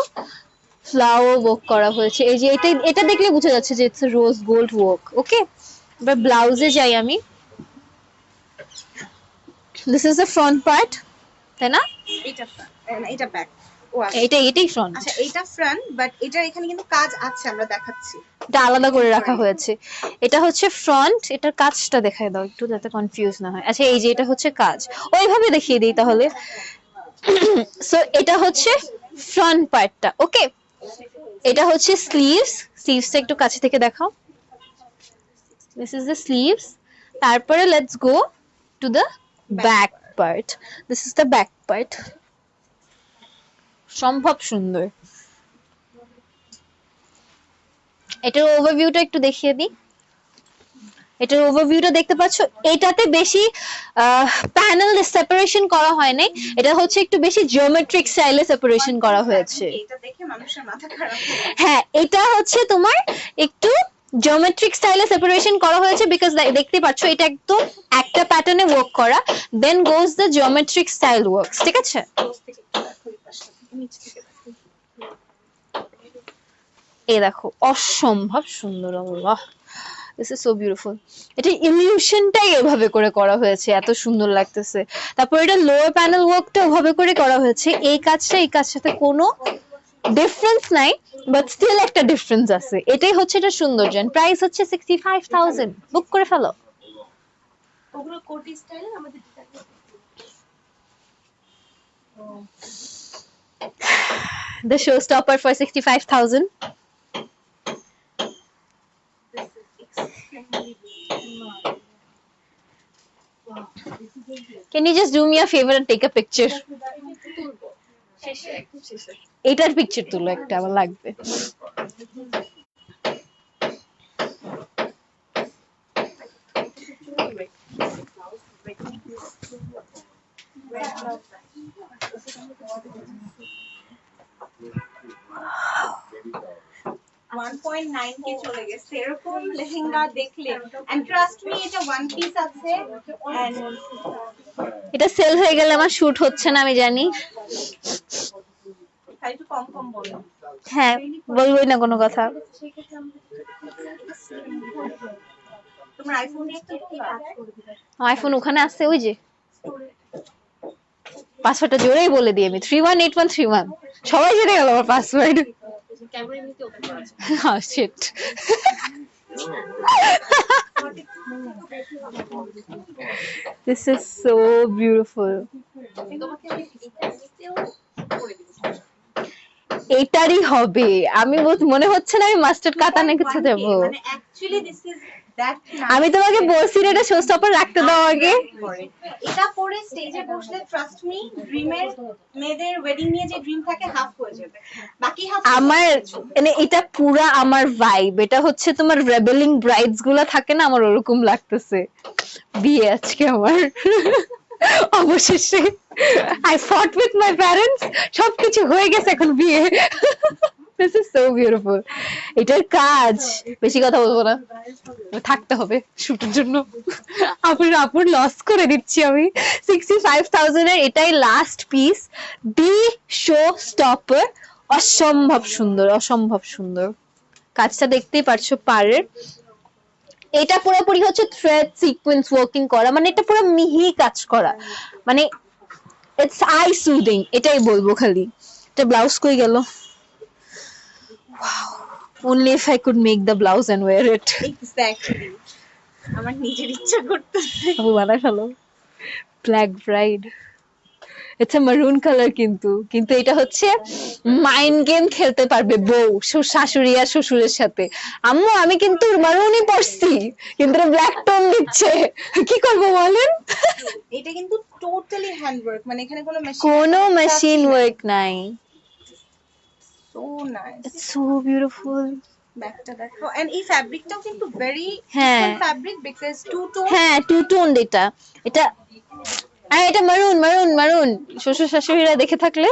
ফ্লাওয়ার ওয়ার্ক করা হয়েছে। এই যে এটা দেখলে বোঝা যাচ্ছে যে ইটস রোজ গোল্ড ওয়ার্ক। ওকে, এবার ব্লাউজে যাই আমি। This is the front part, তাই না?
এটা front, এটা ব্যাক। ও আচ্ছা,
এটাই ফ্রন্ট।
আচ্ছা এটা ফ্রন্ট, বাট এটা এখানে কিন্তু কাজ আছে, আমরা দেখাচ্ছি।
এটা আলাদা করে রাখা হয়েছে। এটা হচ্ছে ফ্রন্ট, এটার কাজটা দেখায় দাও একটু যাতে কনফিউজ না হয়। আচ্ছা এই যে এটা হচ্ছে কাজ, ওইভাবে দেখিয়ে দিই তাহলে। সো এটা হচ্ছে ফ্রন্ট পার্টটা। ওকে, এটা হচ্ছে স্লিভসটা একটু কাছে থেকে দেখাও। This is the sleeves. তারপরে let's go to the back part. This is the back part. সম্ভব সুন্দর। এটার ওভারভিউটা একটু দেখিয়ে দিই। এটার ওভারভিউটা দেখতে পাচ্ছ, এটাতে বেশি প্যানেল সেপারেশন করা হয় নাই, এটা হচ্ছে একটু বেশি জিওমেট্রিক স্টাইলে সেপারেশন করা হয়েছে।
এটা দেখে মানুষের মাথা খারাপ হবে।
হ্যাঁ, এটা হচ্ছে তোমার একটু জিওমেট্রিক স্টাইলে সেপারেশন করা হয়েছে, বিকজ দেখতে পাচ্ছ এটা একদম একটা প্যাটার্নে ওয়ার্ক করা, then goes the geometric style works. ঠিক আছে, এই দেখো অসম্ভব সুন্দর। আল্লাহ, দিস ইজ সো বিউটিফুল। এটা ইলিউশনটাই এভাবে করে করা হয়েছে, এত সুন্দর লাগতেছে। তারপর এটা লোয়ার প্যানেল ওয়ার্কটা ওভাবে করে করা হয়েছে। এই কাজটার সাথে কোনো ডিফারেন্স নাই, বাট স্টিল একটা ডিফারেন্স আছে। এটাই হচ্ছে এটা সৌন্দর্য। প্রাইস হচ্ছে 65,000। বুক করে ফেলো।
ওগুলো কোটি স্টাইল আমাদের
The showstopper for 65,000. Can you just do me a favor and take a picture? এটার পিকচার তুলো একটা, আমার লাগবে।
$1.9K চলে গেছে এরকম লেহেঙ্গা দেখলে। and trust me, এটা ওয়ান পিস আছে, and
এটা সেল হয়ে গেলে আমার শুট হচ্ছে না, আমি জানি।
একটু কম কম বলো।
হ্যাঁ, বলবোই না কোনো কথা।
তোমার আইফোন দিয়ে একটু
আইফোন ওখানে আসছে, ওই যে পাসওয়ার্ডটা জোরেই বলে দিই আমি, 318131। সবাই জেনে গেল আমার পাসওয়ার্ড।
ক্যামেরা এমনিতে ওপেন করা আছে।
Oh shit. This is so beautiful.
তোমাকে আমি এটা নিতেও করে দিব।
এটারই হবে। আমি মনে হচ্ছে না আমি মাস্টার্ড কাতানে কিছু দেব।
মানে অ্যাকচুয়ালি দিস ইজ দ্যাট।
আমি তোমাকে বলছি না এটা শোস্টপার রাখতে দাও আগে।
এটা পরে স্টেজে বসলে ট্রাস্ট মি, ড্রিমের মেয়েদের ওয়েডিং নিয়ে যে ড্রিম থাকে হাফ হয়ে যাবে, বাকি হাফ
আমার মানে এটা পুরা আমার ভাইব। এটা হচ্ছে তোমার রেবেলিং ব্রাইডস গুলা থাকে না, আমার ওরকম লাগতেছে। বিয়ে আজকে আমার অবশেষে I fought with my parents, সবকিছু হয়ে গেছে, এখন বিয়ে। This is so beautiful. এটার কাজ বেশি কথা বলবো না, থাকতে হবে শুটের জন্য। আপুর লস করে দিচ্ছি আমি। 65,000 এর এটাই লাস্ট পিস, দি শো স্টপার। অসম্ভব সুন্দর, অসম্ভব সুন্দর। কাজটা দেখতেই পারছো পাড়ের। এটা পুরোপুরি হচ্ছে থ্রেড সিকোয়েন্স ওয়ার্কিং করা, মানে এটা পুরো মিহি কাজ করা, মানে ইটস আই সুদিং, এটাই বলবো খালি। এটা ব্লাউজ কই গেল? Only if I could make the blouse and wear it.
Exactly, আমার নিজের ইচ্ছা করতেছে।
আপু বানায় ফেলো। Black bride, it's a maroon colour, কিন্তু এটা হচ্ছে মাইন্ড গেম খেলতে পারবে বউ, শাশুড়ি আর শ্বশুরের সাথে। আম্মু আমি কিন্তু মারুনই পরছি, কিন্তু ব্ল্যাক টোন দিচ্ছে, কি করবো বলেন?
এটা কিন্তু টোটালি হ্যান্ডওয়ার্ক, মানে এখানে
কোনো মেশিন ওয়ার্ক নাই।
So nice,
it's so beautiful.
ব্যাকটা দেখো, এন্ড এই ফ্যাব্রিকটাও কিন্তু ভেরি
হ্যাঁ
ফ্যাব্রিক, বিকজ টু টোন।
হ্যাঁ, টু টোন এটা। আর এটা মারুন মারুন মারুন, শ্বশুর শাশুড়িরা দেখে থাকলে।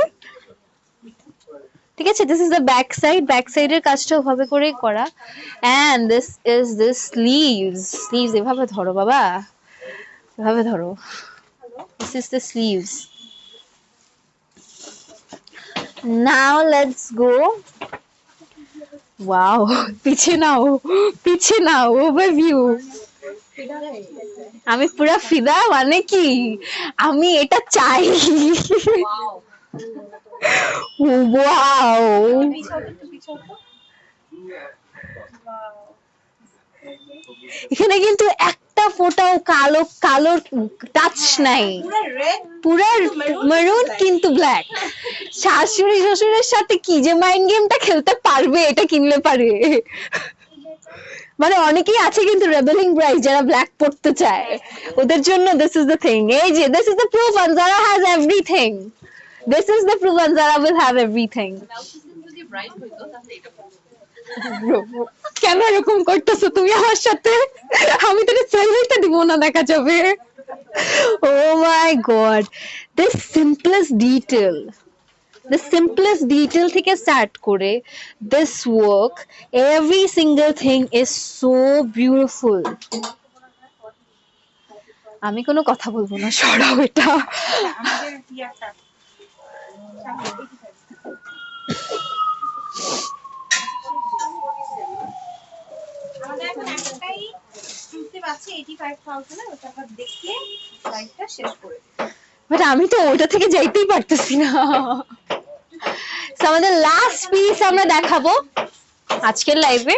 ঠিক আছে, this is the back side. Back সাইডের কাজটা ওভাবে করেই করা। And this is the sleeves. Sleeves এভাবে ধরো বাবা, এভাবে ধরো। This is the sleeves. Now let's go. Wow, পিছে নাও ওভারভিউ। আমি পুরা ফিদা, মানে কি আমি এটা চাই। ওয়াও, এখানে কিন্তু একটা ফোঁটাও কালোর টাচ নাই, পুরা মেরুন কিন্তু ব্ল্যাক। শাশুড়ি শ্বশুরের সাথে কি যে মাইন্ড গেমটা খেলতে পারবে এটা কিনলে পারে। মানে অনেকেই আছে কিন্তু রেবেলিং ব্রাইড যারা ব্ল্যাক পড়তে চায়, ওদের জন্য দিস ইজ দ্য থিং। এই যে this is the proof, Anjara has everything. This is the proof, Anjara will have everything. কেন এরকম করতেছো তুমি আমার সাথে? আমি তোর সেলফিটা দিব না, দেখা যাবে। ও মাই গড, দিস simplest detail থেকে স্টার্ট করে this work, every single thing is so beautiful. আমি কোনো কথা বলবো না, সরাও এটা।
আমাদের ইয়াটা আমাদের এখন একটাই এক্সক্লুসিভ আছে 85,000 এর, ওটা আমরা দেখিয়ে লাইভটা শেষ করে দিই।
বাট আমি তো ওটা থেকে যাইতেই পারতেছি না। So, আমাদের লাস্ট পিস আমরা দেখাবো আজকের লাইভে।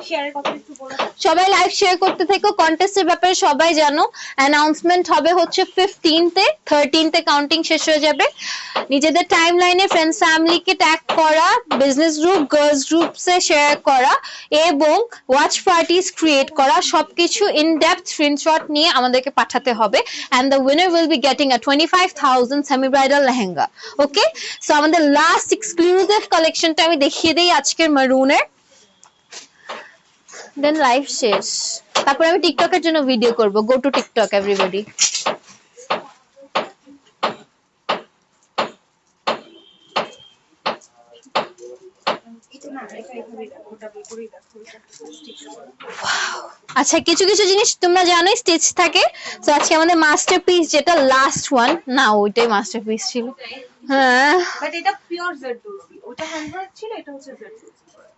শেয়ারের কথা একটু বলো।
সবাই লাইভ শেয়ার করতে থেকো। কন্টেস্টের ব্যাপারে সবাই জানো, অ্যানাউন্সমেন্ট হবে হচ্ছে 15th-এ, 13th-এ কাউন্টিং শেষ হয়ে যাবে। নিজেদের টাইম লাইনে ফ্রেন্ডস ফ্যামিলিকে ট্যাগ করা, বিজনেস গ্রুপ গার্লস গ্রুপসে শেয়ার করা এবং ওয়াচ পার্টিস ক্রিয়েট করা, সবকিছু ইন ডেপথ স্ক্রিনশট নিয়ে আমাদেরকে পাঠাতে হবে। And the winner will be getting a 25,000 semi bridal lehenga. Okay, so আমাদের লাস্ট এক্সক্লুসিভ কালেকশনটা আমি দেখিয়ে দিই আজকের মারুনের, দেন লাইভ শেষ। তারপর আমি টিকটকের জন্য ভিডিও করব। Go to TikTok everybody. আচ্ছা, কিছু জিনিস তোমরা জানো স্টিচ থাকে। তো আজকে আমাদের মাস্টারপিস যেটা লাস্ট ওয়ান, না ওইটাই মাস্টারপিস ছিল। হ্যাঁ,
বাট এটা পিওর জারদোজি, ওটা হ্যান্ডওয়ার্ক ছিল, এটা হচ্ছে জারদোজি।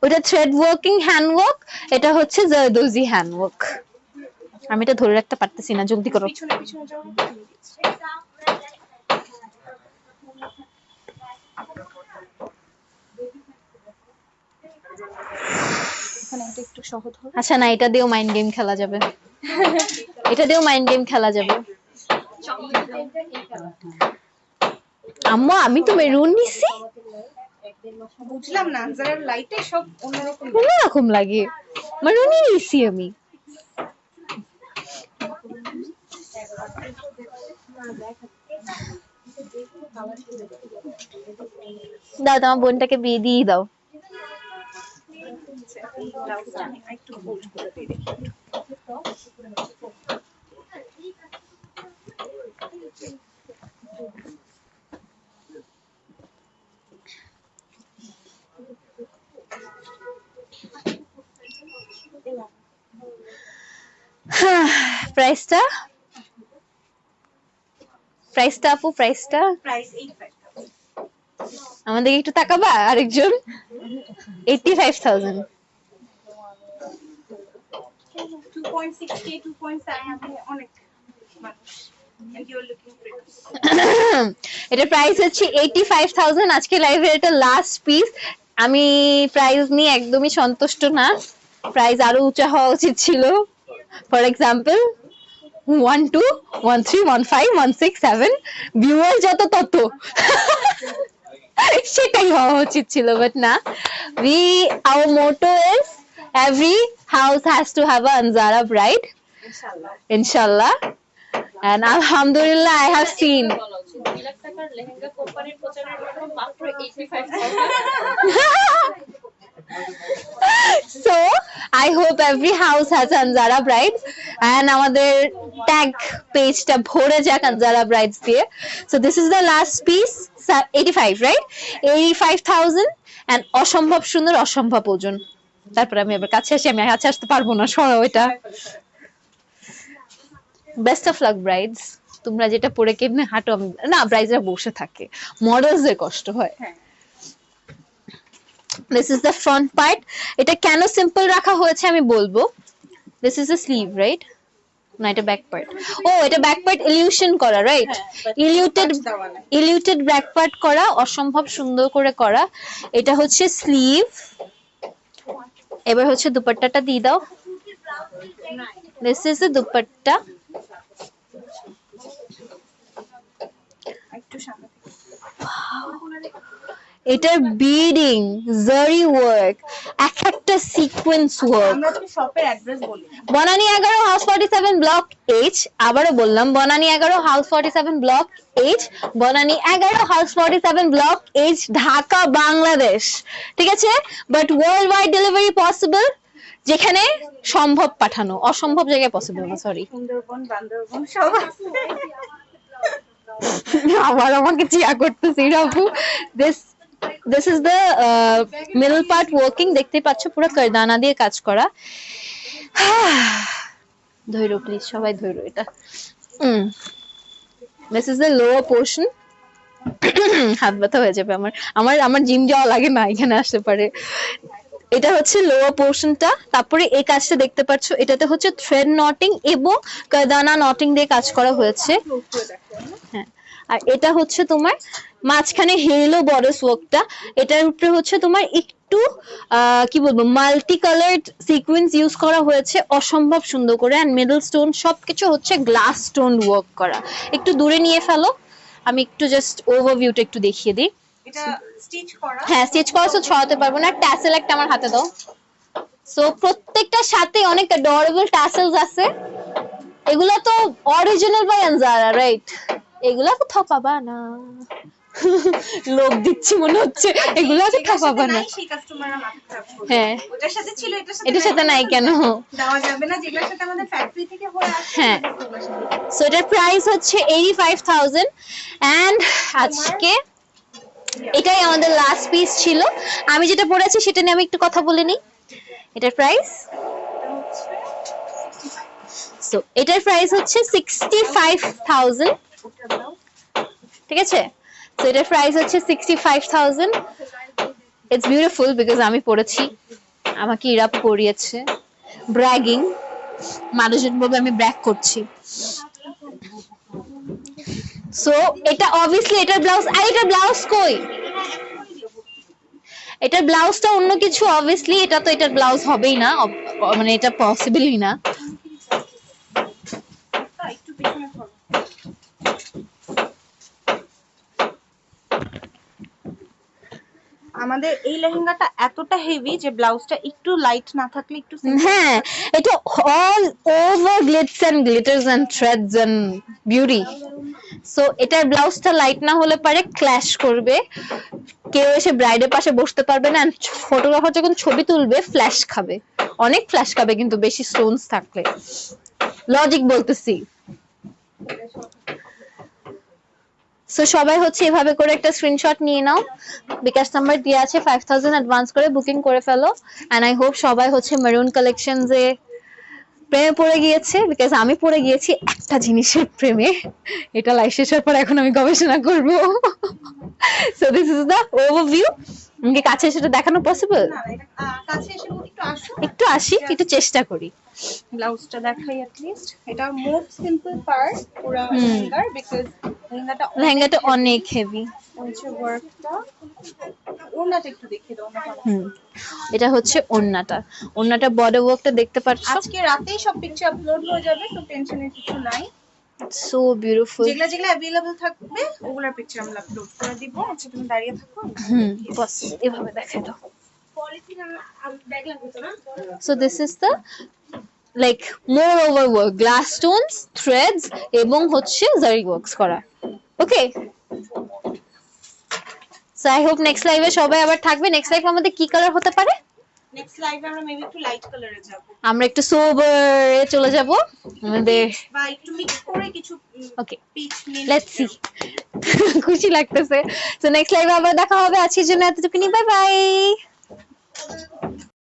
ওটা থ্রেড ওয়ার্কিং হ্যান্ড ওয়ার্ক, এটা হচ্ছে জারদোজি হ্যান্ড ওয়ার্ক। আমি এটা ধরে রাখতে পারতেছি না, জলদি করো।
পিছনে যাও। এখানে এটা একটু সহজ হবে।
আচ্ছা, না এটা দিয়েও মাইন্ড গেম খেলা যাবে। এটা দিয়েও মাইন্ড গেম খেলা যাবে। আম্মু আমি তো মেরুন নিছি।
বুঝলাম না, আনজারের লাইটে সব
অন্যরকম লাগে, মেরুনই নিছি আমি। দাও, তোমার বোনটাকে বিয়ে দিয়ে দাও।
একটু হোল্ড করে দিই দেখি।
প্রাইসটা আপু প্রাইসটা
প্রাইস 85,000
আমাদের একটু তাকাবা আরেকজন 85,000
2.6K 2.7 অনেক মানুষ and you're looking pretty
এটা প্রাইস হচ্ছে 85,000 আজকে লাইভের এটা লাস্ট পিস আমি প্রাইস নিয়ে একদমই সন্তুষ্ট না প্রাইস আরো উঁচা হওয়া উচিত ছিল ফর এক্সাম্পল 1 2 1 3 1 5 1 6 7 ভিউয়ার যত তত সেটাই হওয়া উচিত ছিল বাট না our motto is every house has to have a Anzara bride inshallah and alhamdulillah I have seen
2 lakh টাকার লেহেঙ্গা কোম্পানির প্রচারের জন্য মাত্র 85,000
so I hope every house has Anzara brides and আমাদের tag page টা ভরে যাক Anzara brides দিয়ে so this is the last piece 85 right 85,000 and অসম্ভব সুন্দর অসম্ভব ওজন তারপর আমি আবার কাছে আসি আমি কাছে আসতে পারবো না সরাও এটা বেস্ট অফ লাক ব্রাইডস তোমরা যেটা পরে কেমনে হাঁটো আমি না ব্রাইডসরা বসে থাকে মডেলস এর কষ্ট হয় this is the front part এটা কেন সিম্পল রাখা হয়েছে আমি বলবো this is the sleeve right না এটা ব্যাক পার্ট ও এটা ব্যাক পার্ট ইলিউশন করা রাইট ইলিউটেড ব্যাক পার্ট করা অসম্ভব সুন্দর করে করা এটা হচ্ছে স্লিভ এবার হচ্ছে দুপাট্টাটা দিয়ে দাও this is the দুপাট্টা
একটু সামনে
এটার বিডিং জারি ওয়ার্ক একটা সিকোয়েন্স ওয়ার্ক
আমরা তো শপের অ্যাড্রেস বলি
বনানী 11 হাউস 47 ব্লক এইচ আবারো বললাম Banani 11 house 47 block H Banani 11 house 47 block H Dhaka Bangladesh ঠিক আছে but world wide delivery possible যেখানে সম্ভব পাঠানো অসম্ভব জায়গায় পসিবল না সরি
সুন্দরবন বান্দরবন সব
আবার আমাকে চিয়া করতেছি রাফু this is the middle part working দেখতে পাচ্ছ পুরো কারদানা দিয়ে কাজ করা ধৈর্য প্লিজ সবাই ধৈর্য এটা this is the lower portion হাত ব্যথা হয়ে যাবে আমার জিম যাওয়া লাগে না এখানে আসতে পারে এটা হচ্ছে লোয়ার পোরশনটা তারপরে এই কাজটা দেখতে পাচ্ছ এটাতে হচ্ছে থ্রেড নটিং এবং কারদানা নটিং দিয়ে কাজ করা হয়েছে হ্যাঁ আর এটা হচ্ছে তোমার মাঝখানে হেলো বর্ডার ওয়ার্কটা এটার উপরে হচ্ছে তোমার একটু কি বলবো মাল্টি কালারড সিকোয়েন্স ইউজ করা হয়েছে অসম্ভব সুন্দর করে এন্ড মিডল স্টোন সবকিছু হচ্ছে গ্লাস স্টোন ওয়ার্ক করা একটু দূরে নিয়ে ফেলো আমি একটু জাস্ট ওভারভিউটা একটু দেখিয়ে দিই
এটা স্টিচ করা
হ্যাঁ স্টিচ করা তো ছড়াতে পারবো না ট্যাসেল একটা আমার হাতে দাও সো প্রত্যেকটার সাথে অনেক অ্যাডোরেবল ট্যাসেলস আছে এগুলা তো অরিজিনাল বাই আনজারা রাইট এগুলা কোথাও পাবা না লোক দিচ্ছি মনে হচ্ছে এগুলা কোথাও পাবা না
সেই কাস্টমাররা মাথা খারাপ করবে
হ্যাঁ
ওটার সাথে ছিল
এটার সাথে নাই কেন
দেওয়া যাবে না যেগুলোর সাথে আমাদের ফ্যাক্টরি থেকে হয়ে আসে
হ্যাঁ সো এটার প্রাইস হচ্ছে 85,000 এন্ড আজকে এটাই আমাদের লাস্ট পিস ছিল আমি যেটা পরেছি সেটা নিয়ে আমি একটু কথা বলে নিই এটার প্রাইস সো এটার প্রাইস হচ্ছে 65,000 ঠিক আছে সো এটার প্রাইস হচ্ছে 65,000 ইটস বিউটিফুল বিকজ আমি পরেছি আমাকে ইরা পরিয়েছে ব্র্যাগিং মানুষজন ভাবে আমি ব্র্যাগ করছি সো এটা অবভিয়াসলি এটার ব্লাউজ আর এটার ব্লাউজ কই এটার ব্লাউজটা অন্য কিছু অবভিয়াসলি এটা তো এটার ব্লাউজ হবেই না মানে এটা পসিবলই না
একটু পিছনে করো আমাদের এই লেহেঙ্গাটা এতটা হেভি যে ব্লাউজটা একটু লাইট না থাকলে একটু
হ্যাঁ এটা all over glits and glitters and threads and beauty so এটার ব্লাউজটা লাইট না হলে পারে ক্ল্যাশ করবে কেউ এসে ব্রাইডের পাশে বসতে পারবে না ফটোগ্রাফার যখন ছবি তুলবে ফ্ল্যাশ খাবে অনেক ফ্ল্যাশ খাবে কিন্তু বেশি স্টোনস থাকলে লজিক বলতেছি সো সবাই হচ্ছে এভাবে করে একটা স্ক্রিনশট নিয়ে নাও বিকাশ নাম্বার দেয়া আছে 5000 অ্যাডভান্স করে বুকিং করে ফেলো এন্ড আই হোপ সবাই হচ্ছে মেরুন কালেকশনস এ প্রেমে পড়ে গিয়েছে, বিকজ আমি পড়ে গিয়েছি একটা জিনিসের প্রেমে। এটা লাইফ শেষ হওয়ার পর এখন আমি গবেষণা করব। So this is the overview. আমাকে কাছে সেটা দেখানো পসিবল?
না এটা কাছে এসে একটু আসো,
একটু আসি, একটু চেষ্টা করি।
ব্লাউজটা দেখাই at least। এটা মোর সিম্পল পার্ট পুরো লেহেঙ্গার, বিকজ
লেহেঙ্গাটা অনেক হেভি।
হচ্ছে ওয়ার্কটা। ওড়নাটা একটু দেখিয়ে দাও না।
এটা হচ্ছে ওড়নাটা, ওড়নাটা বর্ডার ওয়ার্কটা দেখতে পাচ্ছ,
আজকে রাতেই সব পিকচার আপলোড হয়ে যাবে, তো টেনশনের কিছু নাই।
So beautiful.
যেগুলা যেগুলা অ্যাভেলেবল থাকবে ওগুলার পিকচার আমরা আপলোড করে দিব। আচ্ছা তুমি দাঁড়িয়ে থাকো।
বস এভাবে দেখাই দাও।
পলিথিন ব্যাগ লাগবে তো না?
So this is the like more over work, glass stones, threads এবং হচ্ছে zari works করা। ওকে, so I hope next live এ সবাই আবার থাকবে। নেক্সট লাইভ আমাদের কি কালার হতে পারে?
নেক্সট লাইভে আমরা মেবি একটু লাইট কালারে যাব,
আমরা একটু সোবার এ চলে যাব আমাদের।
বা একটু মিক্স করে কিছু
ওকে,
পিচ মিল।
Let's see. খুশি লাগতেছে। সো নেক্সট লাইভে আবার দেখা হবে। আজকের জন্য এতটুকুনি, বাই বাই।